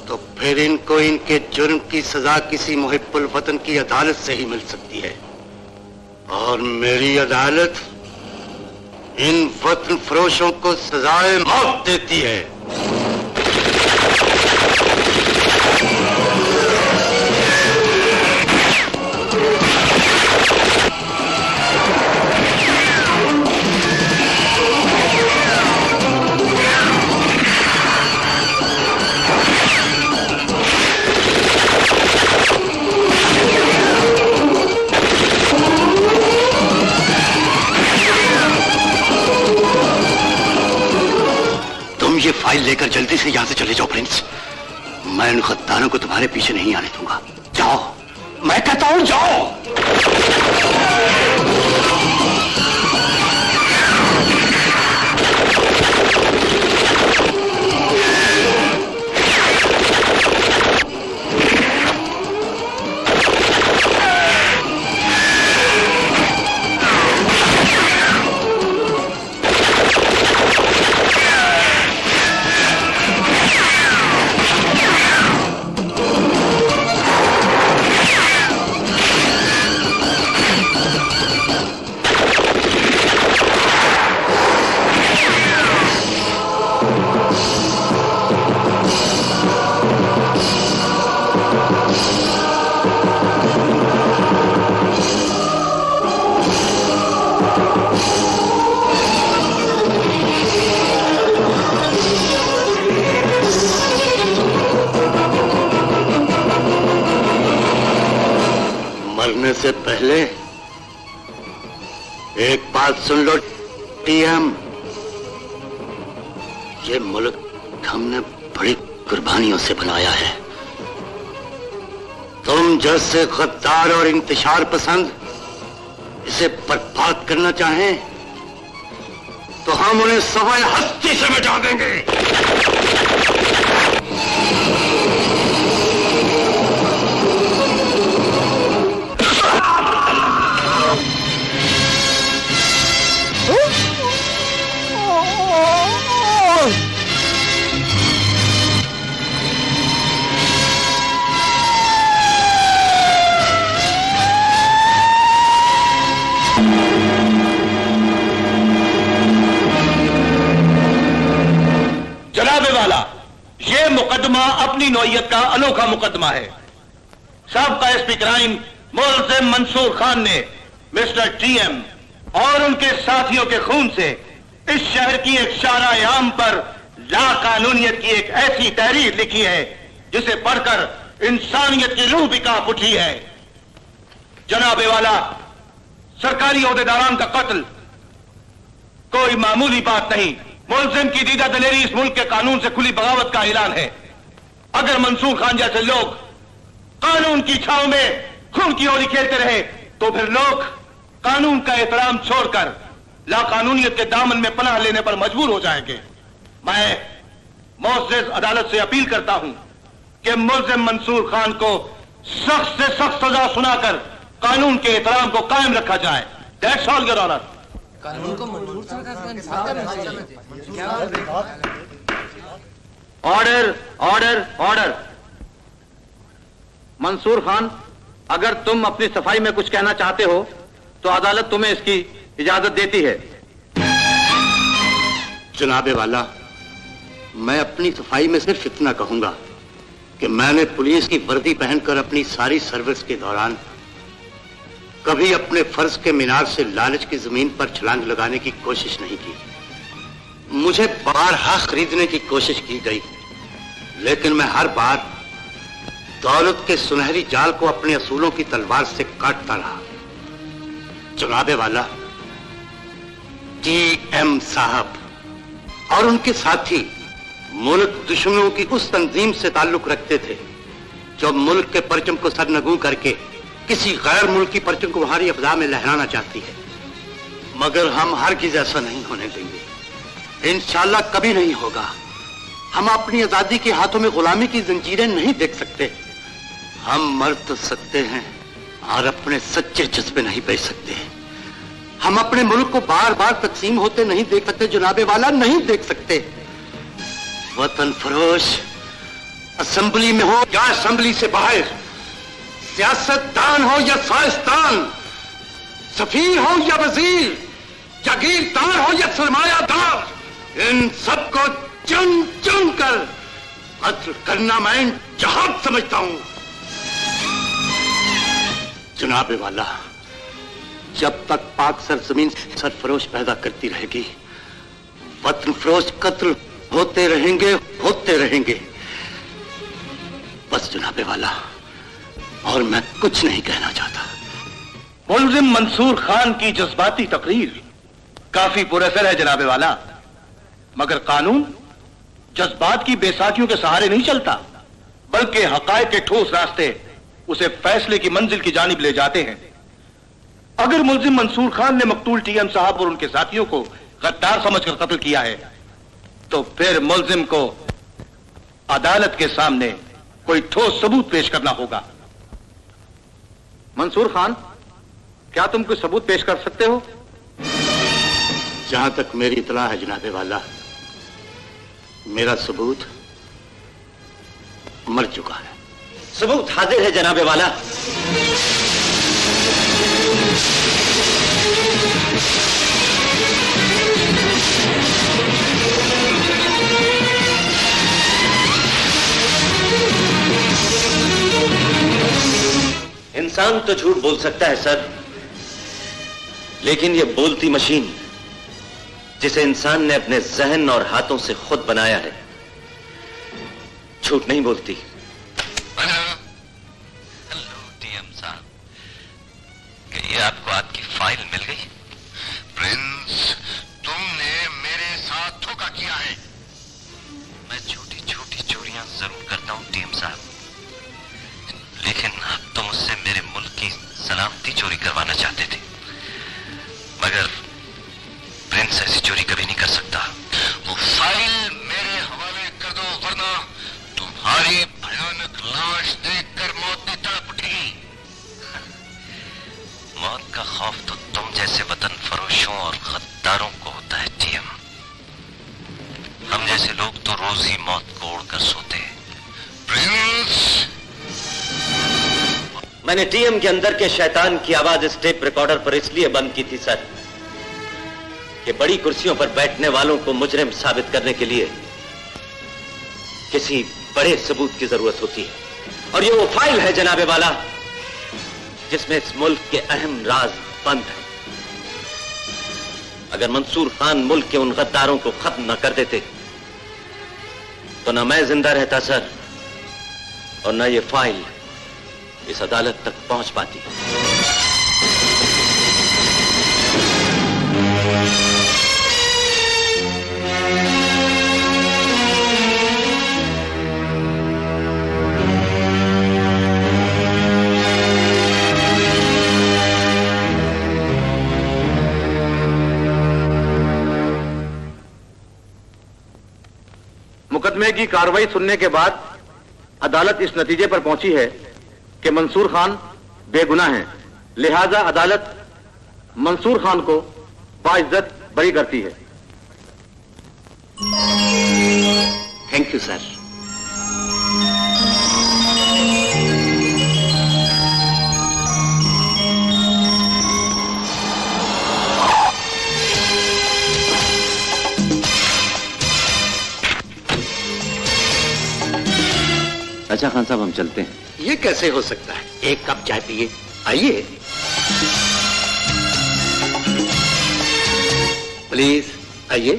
तो फिर इनको इनके जुर्म की सजा किसी मुहिब्बुल वतन की अदालत से ही मिल सकती है। और मेरी अदालत इन वतन फरोशों को सजाए मौत देती है। ये फाइल लेकर जल्दी से यहां से चले जाओ प्रिंस। मैं इन गद्दारों को तुम्हारे पीछे नहीं आने दूंगा। जाओ, मैं कहता हूं जाओ। मरने से पहले एक बात सुन लो टीएम, ये मुल्क हमने बड़ी कुर्बानियों से बनाया है। तुम जैसे गद्दार और इंतशार पसंद इसे बर्बाद करना चाहें तो हम उन्हें सवाए हस्ती से मिटा देंगे। जनाबे वाला, ये मुकदमा अपनी नौइयत का अनोखा मुकदमा है। साबका एसपी क्राइम मुल्जिम मंसूर खान ने मिस्टर टीएम और उनके साथियों के खून से इस शहर की एक शाराए आम पर लाकानूनियत की एक ऐसी तहरीर लिखी है जिसे पढ़कर इंसानियत की रूह भी कांप उठी है। जनाबे वाला, सरकारी ओहदेदारान का कत्ल कोई मामूली बात नहीं। मुल्जिम की दीदा दलेरी इस मुल्क के कानून से खुली बगावत का ऐलान है। अगर मंसूर खान जैसे लोग कानून की छांव में खून की होली खेलते रहे तो फिर लोग कानून का एहतराम छोड़कर लाकानूनियत के दामन में पनाह लेने पर मजबूर हो जाएंगे। मैं मुअज़्ज़ज़ अदालत से अपील करता हूं कि मुल्जिम मंसूर खान को सख्त से सख्त सजा सुनाकर कानून के एहतराम को कायम रखा जाए। That's all your honour. कानून को मंजूर order order order. Mansoor Khan, अगर तुम अपनी सफाई में कुछ कहना चाहते हो तो अदालत तुम्हें इसकी इजाजत देती है। जनाबे वाला, मैं अपनी सफाई में सिर्फ इतना कहूंगा कि मैंने पुलिस की वर्दी पहनकर अपनी सारी सर्विस के दौरान कभी अपने फर्ज के मीनार से लालच की जमीन पर छलांग लगाने की कोशिश नहीं की। मुझे बारहा खरीदने की कोशिश की गई, लेकिन मैं हर बार दौलत के सुनहरी जाल को अपने असूलों की तलवार से काटता रहा। जनाबे वाला, टीएम साहब और उनके साथी मुल्क दुश्मनों की उस तंजीम से ताल्लुक रखते थे जो मुल्क के परचम को सरनगू करके किसी गैर मुल्की परचम को बाहरी अफजा में लहराना चाहती है। मगर हम हरगिज़ ऐसा नहीं होने देंगे। इंशाअल्लाह कभी नहीं होगा। हम अपनी आजादी के हाथों में गुलामी की जंजीरें नहीं देख सकते। हम मर तो सकते हैं और अपने सच्चे जज्बे नहीं बेच सकते। हम अपने मुल्क को बार बार तकसीम होते नहीं देख सकते। जनाबे वाला, नहीं देख सकते। वतन फरोश असेंबली में हो या असेंबली से बाहर, सियासतदान हो या साइंसदान, सफीर हो या वजीर, जागीरदार हो या सरमायादार, इन सबको चुन चुन कर कत्ल करना मैं जहाद समझता हूं। जनाबे वाला, जब तक पाक सरजमीन सरफरोश पैदा करती रहेगी, वतन फरोश कत्ल होते रहेंगे, होते रहेंगे। बस जनाबे वाला, और मैं कुछ नहीं कहना चाहता। मुल्जिम मंसूर खान की जज्बाती तकरीर काफी पुरअसर है जनाबे वाला, मगर कानून जज्बात की बेसाखियों के सहारे नहीं चलता, बल्कि हकायक के ठोस रास्ते उसे फैसले की मंजिल की जानिब ले जाते हैं। अगर मुल्जिम मंसूर खान ने मकतूल टीएम साहब और उनके साथियों को गद्दार समझकर कत्ल किया है तो फिर मुल्जिम को अदालत के सामने कोई ठोस सबूत पेश करना होगा। मंसूर खान, क्या तुम कोई सबूत पेश कर सकते हो? जहां तक मेरी इतला है जनाबे वाला, मेरा सबूत मर चुका है। सबूत हाजिर है जनाबे वाला। इंसान तो झूठ बोल सकता है सर, लेकिन यह बोलती मशीन जिसे इंसान ने अपने जहन और हाथों से खुद बनाया है, झूठ नहीं बोलती। हेलो टीएम साहब, क्या आपको आपकी फाइल मिल गई? प्रिंस, तुमने मेरे साथ धोखा किया है। मैं छोटी छोटी चोरियां जरूर करता हूं टीएम साहब, लेकिन आप तो मुझसे मेरे मुल्क की सलामती चोरी करवाना चाहते थे। मैंने टीएम के अंदर के शैतान की आवाज इस टेप रिकॉर्डर पर इसलिए बंद की थी सर कि बड़ी कुर्सियों पर बैठने वालों को मुजरिम साबित करने के लिए किसी बड़े सबूत की जरूरत होती है। और ये वो फाइल है जनाबे वाला जिसमें इस मुल्क के अहम राज बंद है। अगर मंसूर खान मुल्क के उन गद्दारों को खत्म न कर देते तो न मैं जिंदा रहता सर, और न ये फाइल इस अदालत तक पहुंच पाती। मुकदमे की कार्रवाई सुनने के बाद अदालत इस नतीजे पर पहुंची है कि मंसूर खान बेगुनाह हैं, लिहाजा अदालत मंसूर खान को बाइज्जत बरी करती है। Thank you sir. अच्छा खान साहब, हम चलते हैं। ये कैसे हो सकता है? एक कप चाय पिए, आइए। प्लीज आइए।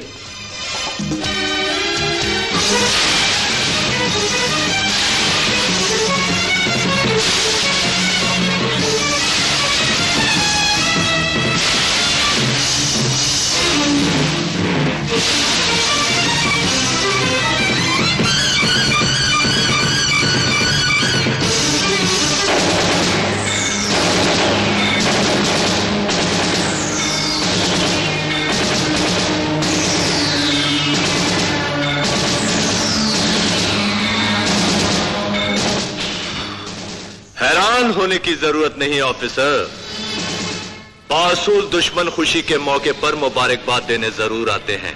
हैरान होने की जरूरत नहीं ऑफिसर, बासूल दुश्मन खुशी के मौके पर मुबारकबाद देने जरूर आते हैं।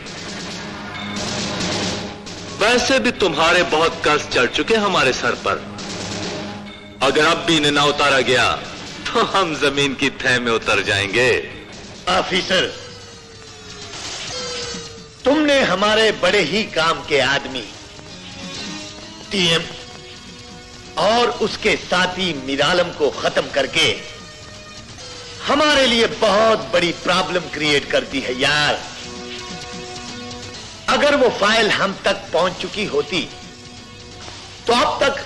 वैसे भी तुम्हारे बहुत कर्ज चढ़ चुके हमारे सर पर। अगर अब भी इन्हें ना उतारा गया तो हम जमीन की तह में उतर जाएंगे। ऑफिसर, तुमने हमारे बड़े ही काम के आदमी टीएम और उसके साथी मीरालम को खत्म करके हमारे लिए बहुत बड़ी प्रॉब्लम क्रिएट कर दी है यार। अगर वो फाइल हम तक पहुंच चुकी होती तो अब तक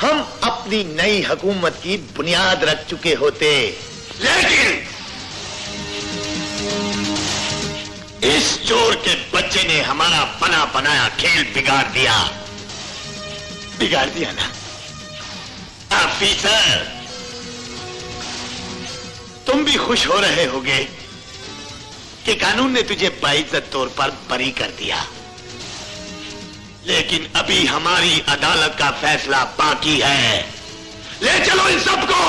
हम अपनी नई हुकूमत की बुनियाद रख चुके होते। लेकिन इस चोर के बच्चे ने हमारा बना बनाया खेल बिगाड़ दिया। बिगाड़ दिया ना ऑफिसर? तुम भी खुश हो रहे होगे कि कानून ने तुझे बाइज्जत तौर पर बरी कर दिया, लेकिन अभी हमारी अदालत का फैसला बाकी है। ले चलो इन सबको।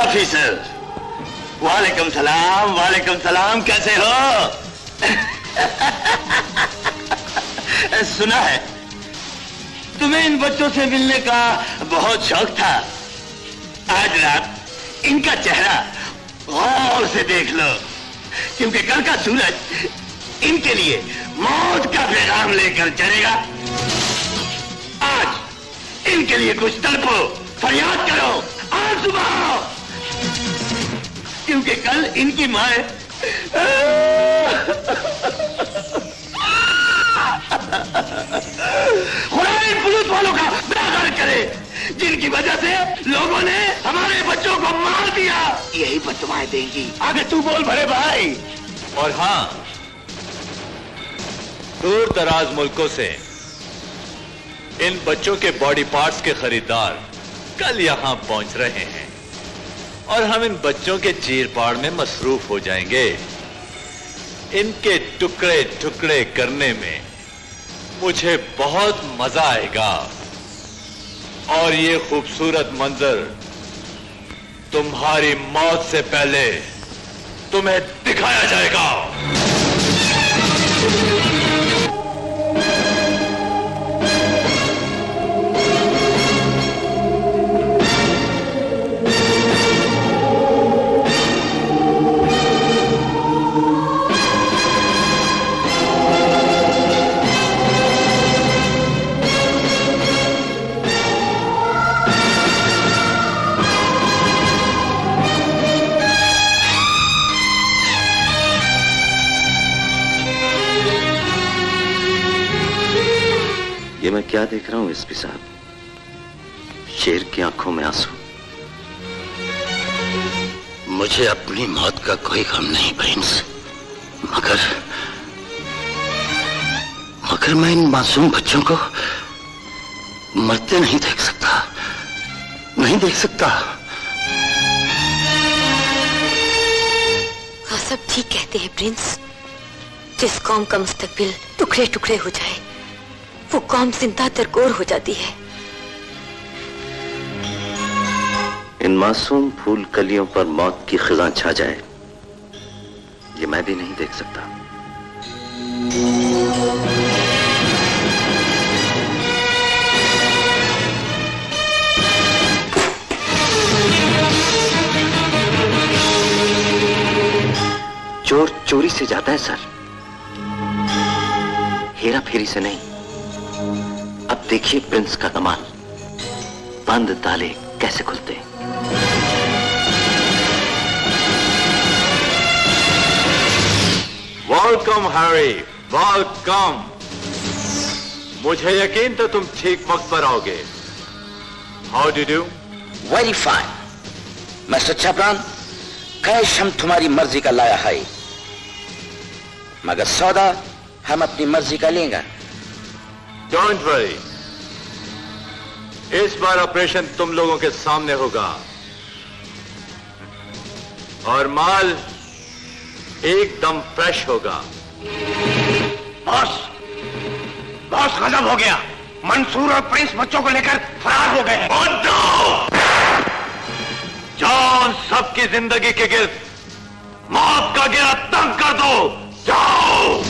ऑफिसर, वालेकुम सलाम। वालेकुम सलाम, कैसे हो? सुना है तुम्हें इन बच्चों से मिलने का बहुत शौक था। आज रात इनका चेहरा गौर से देख लो, क्योंकि कल का सूरज इनके लिए मौत का पैगाम लेकर चलेगा। आज इनके लिए कुछ तड़पो, फरियाद करो, आंसू बहाओ, क्योंकि कल इनकी मां खुदा इन पुलिस वालों का बेड़ा गर्क करे जिनकी वजह से लोगों ने हमारे बच्चों को मार दिया। यही बददुआएं देंगी। आगे तू बोल बड़े भाई। और हां, दूर दराज मुल्कों से इन बच्चों के बॉडी पार्ट्स के खरीदार कल यहां पहुंच रहे हैं और हम इन बच्चों के चीर फाड़ में मसरूफ हो जाएंगे। इनके टुकड़े टुकड़े करने में मुझे बहुत मजा आएगा और ये खूबसूरत मंजर तुम्हारी मौत से पहले तुम्हें दिखाया जाएगा। ये मैं क्या देख रहा हूं एसपी साहब? शेर की आंखों में आंसू। मुझे अपनी मौत का कोई गम नहीं प्रिंस, मगर मैं इन मासूम बच्चों को मरते नहीं देख सकता, नहीं देख सकता। हाँ, सब ठीक कहते हैं प्रिंस। जिस कौम का मुस्तकबिल टुकड़े टुकड़े हो जाए, वो कौम जिंदा दरगोर हो जाती है। इन मासूम फूल कलियों पर मौत की खिज़ां छा जाए, ये मैं भी नहीं देख सकता। चोर चोरी से जाता है सर, हेरा फेरी से नहीं। अब देखिए प्रिंस का कमाल, बंद ताले कैसे खुलते। Welcome Harry, welcome. मुझे यकीन था तुम ठीक वक्त पर आओगे। How do do? Very fine mister चपरान, कैश हम तुम्हारी मर्जी का लाया है, मगर सौदा हम अपनी मर्जी का लेंगे। डोंट वरी, इस बार ऑपरेशन तुम लोगों के सामने होगा और माल एकदम फ्रेश होगा। बॉस, बॉस गजब हो गया। मंसूर और प्रिंस बच्चों को लेकर फरार हो गए हैं। जाओ सबकी जिंदगी के गिर्द मौत का घेरा तंग कर दो। जाओ।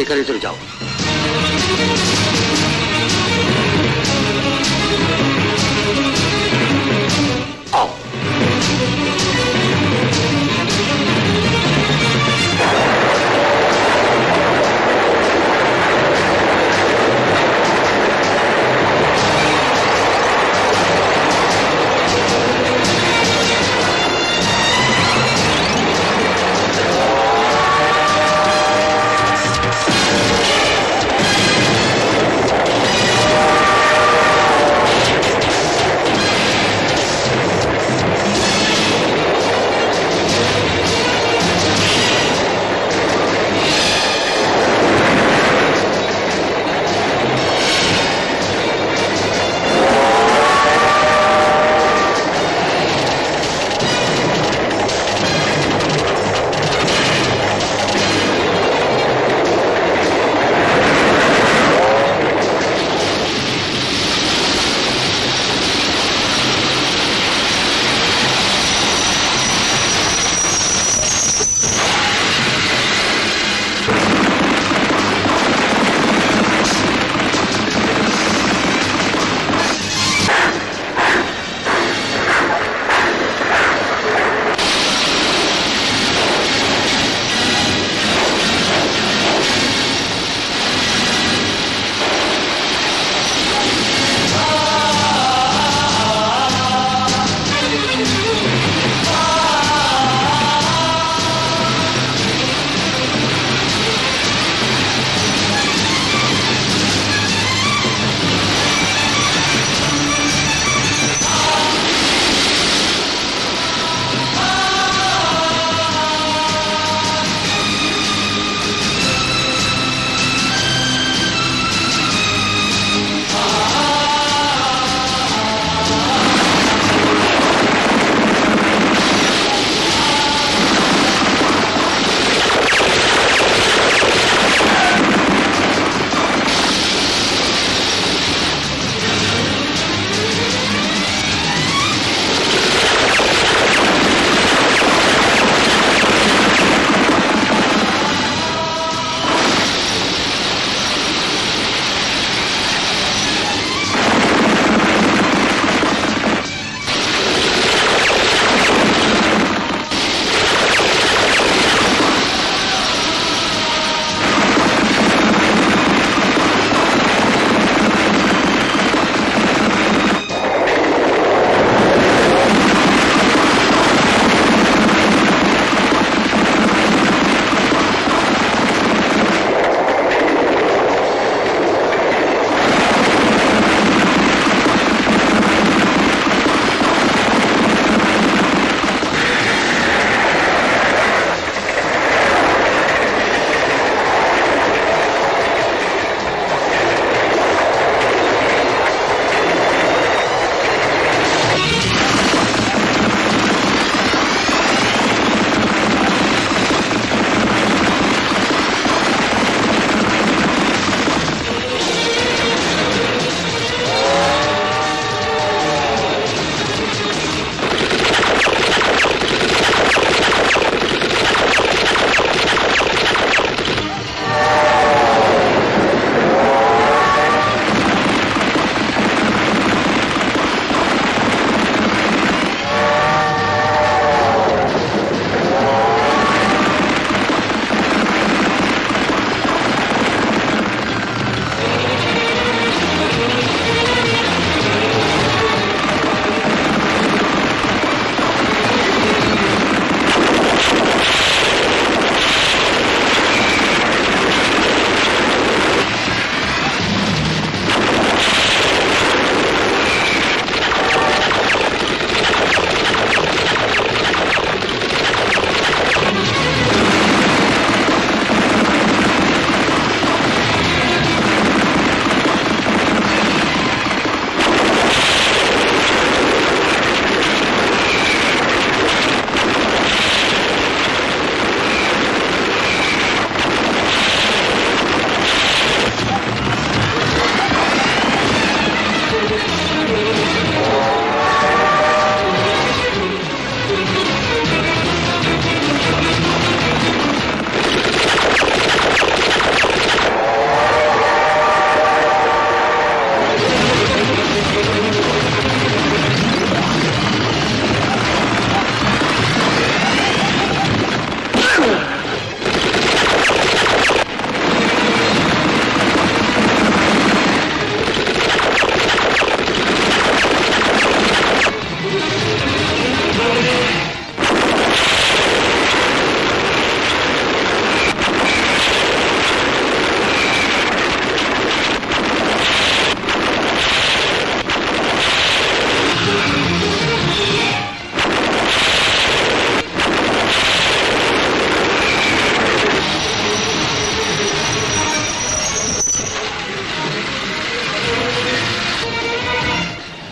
लेकर इधर जाओ। आओ।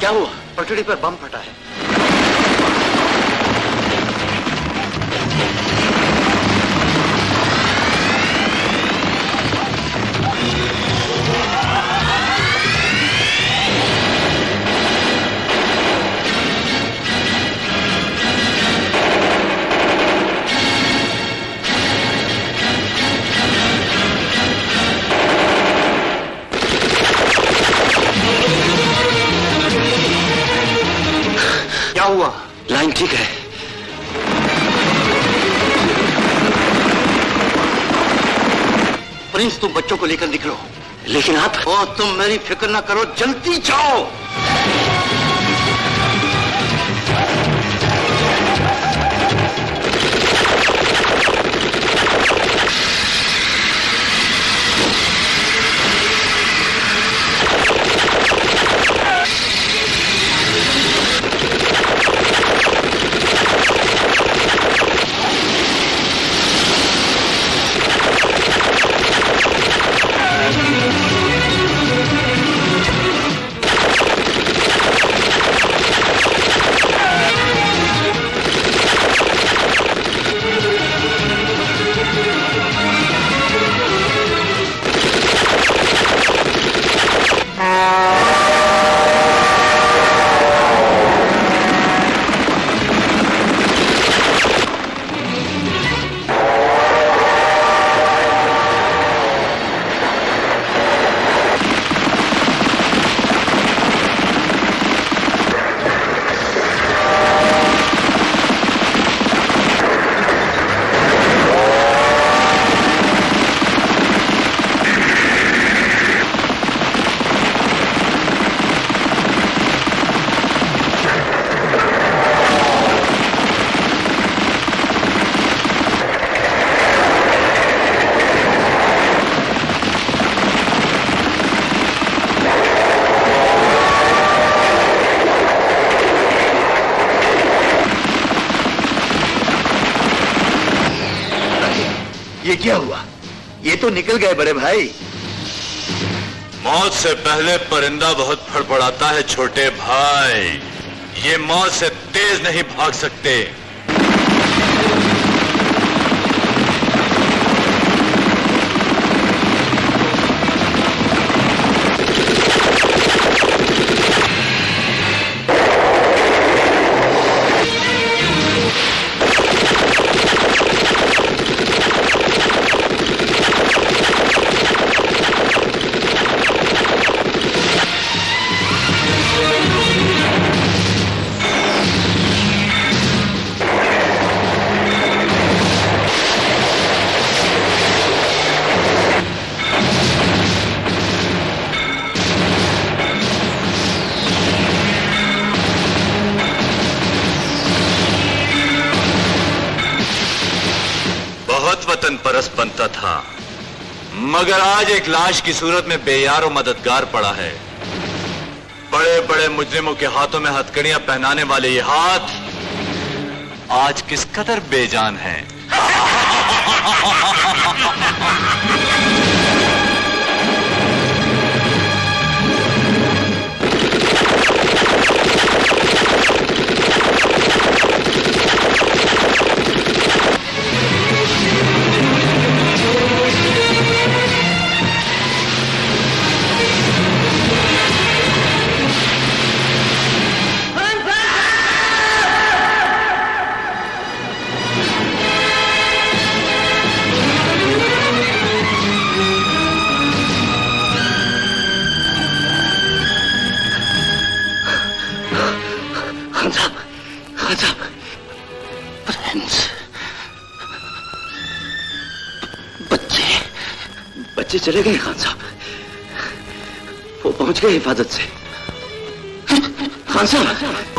क्या हुआ? पटड़ी पर बम फटा है। क्या हुआ? लाइन ठीक है। प्रिंस, तुम बच्चों को लेकर निकलो। लेकिन आप? ओ, तुम मेरी फिक्र ना करो, जल्दी जाओ। ये क्या हुआ? ये तो निकल गए बड़े भाई। मौत से पहले परिंदा बहुत फड़फड़ाता है छोटे भाई। ये मौत से तेज नहीं भाग सकते। वतन परस बनता था, मगर आज एक लाश की सूरत में बेयारो मददगार पड़ा है। बड़े बड़े मुजरिमों के हाथों में हथकड़ियां पहनाने वाले ये हाथ आज किस कदर बेजान हैं। बच्चे चले गए खान साहब, वो पहुंच गए हिफाजत से। खान साहब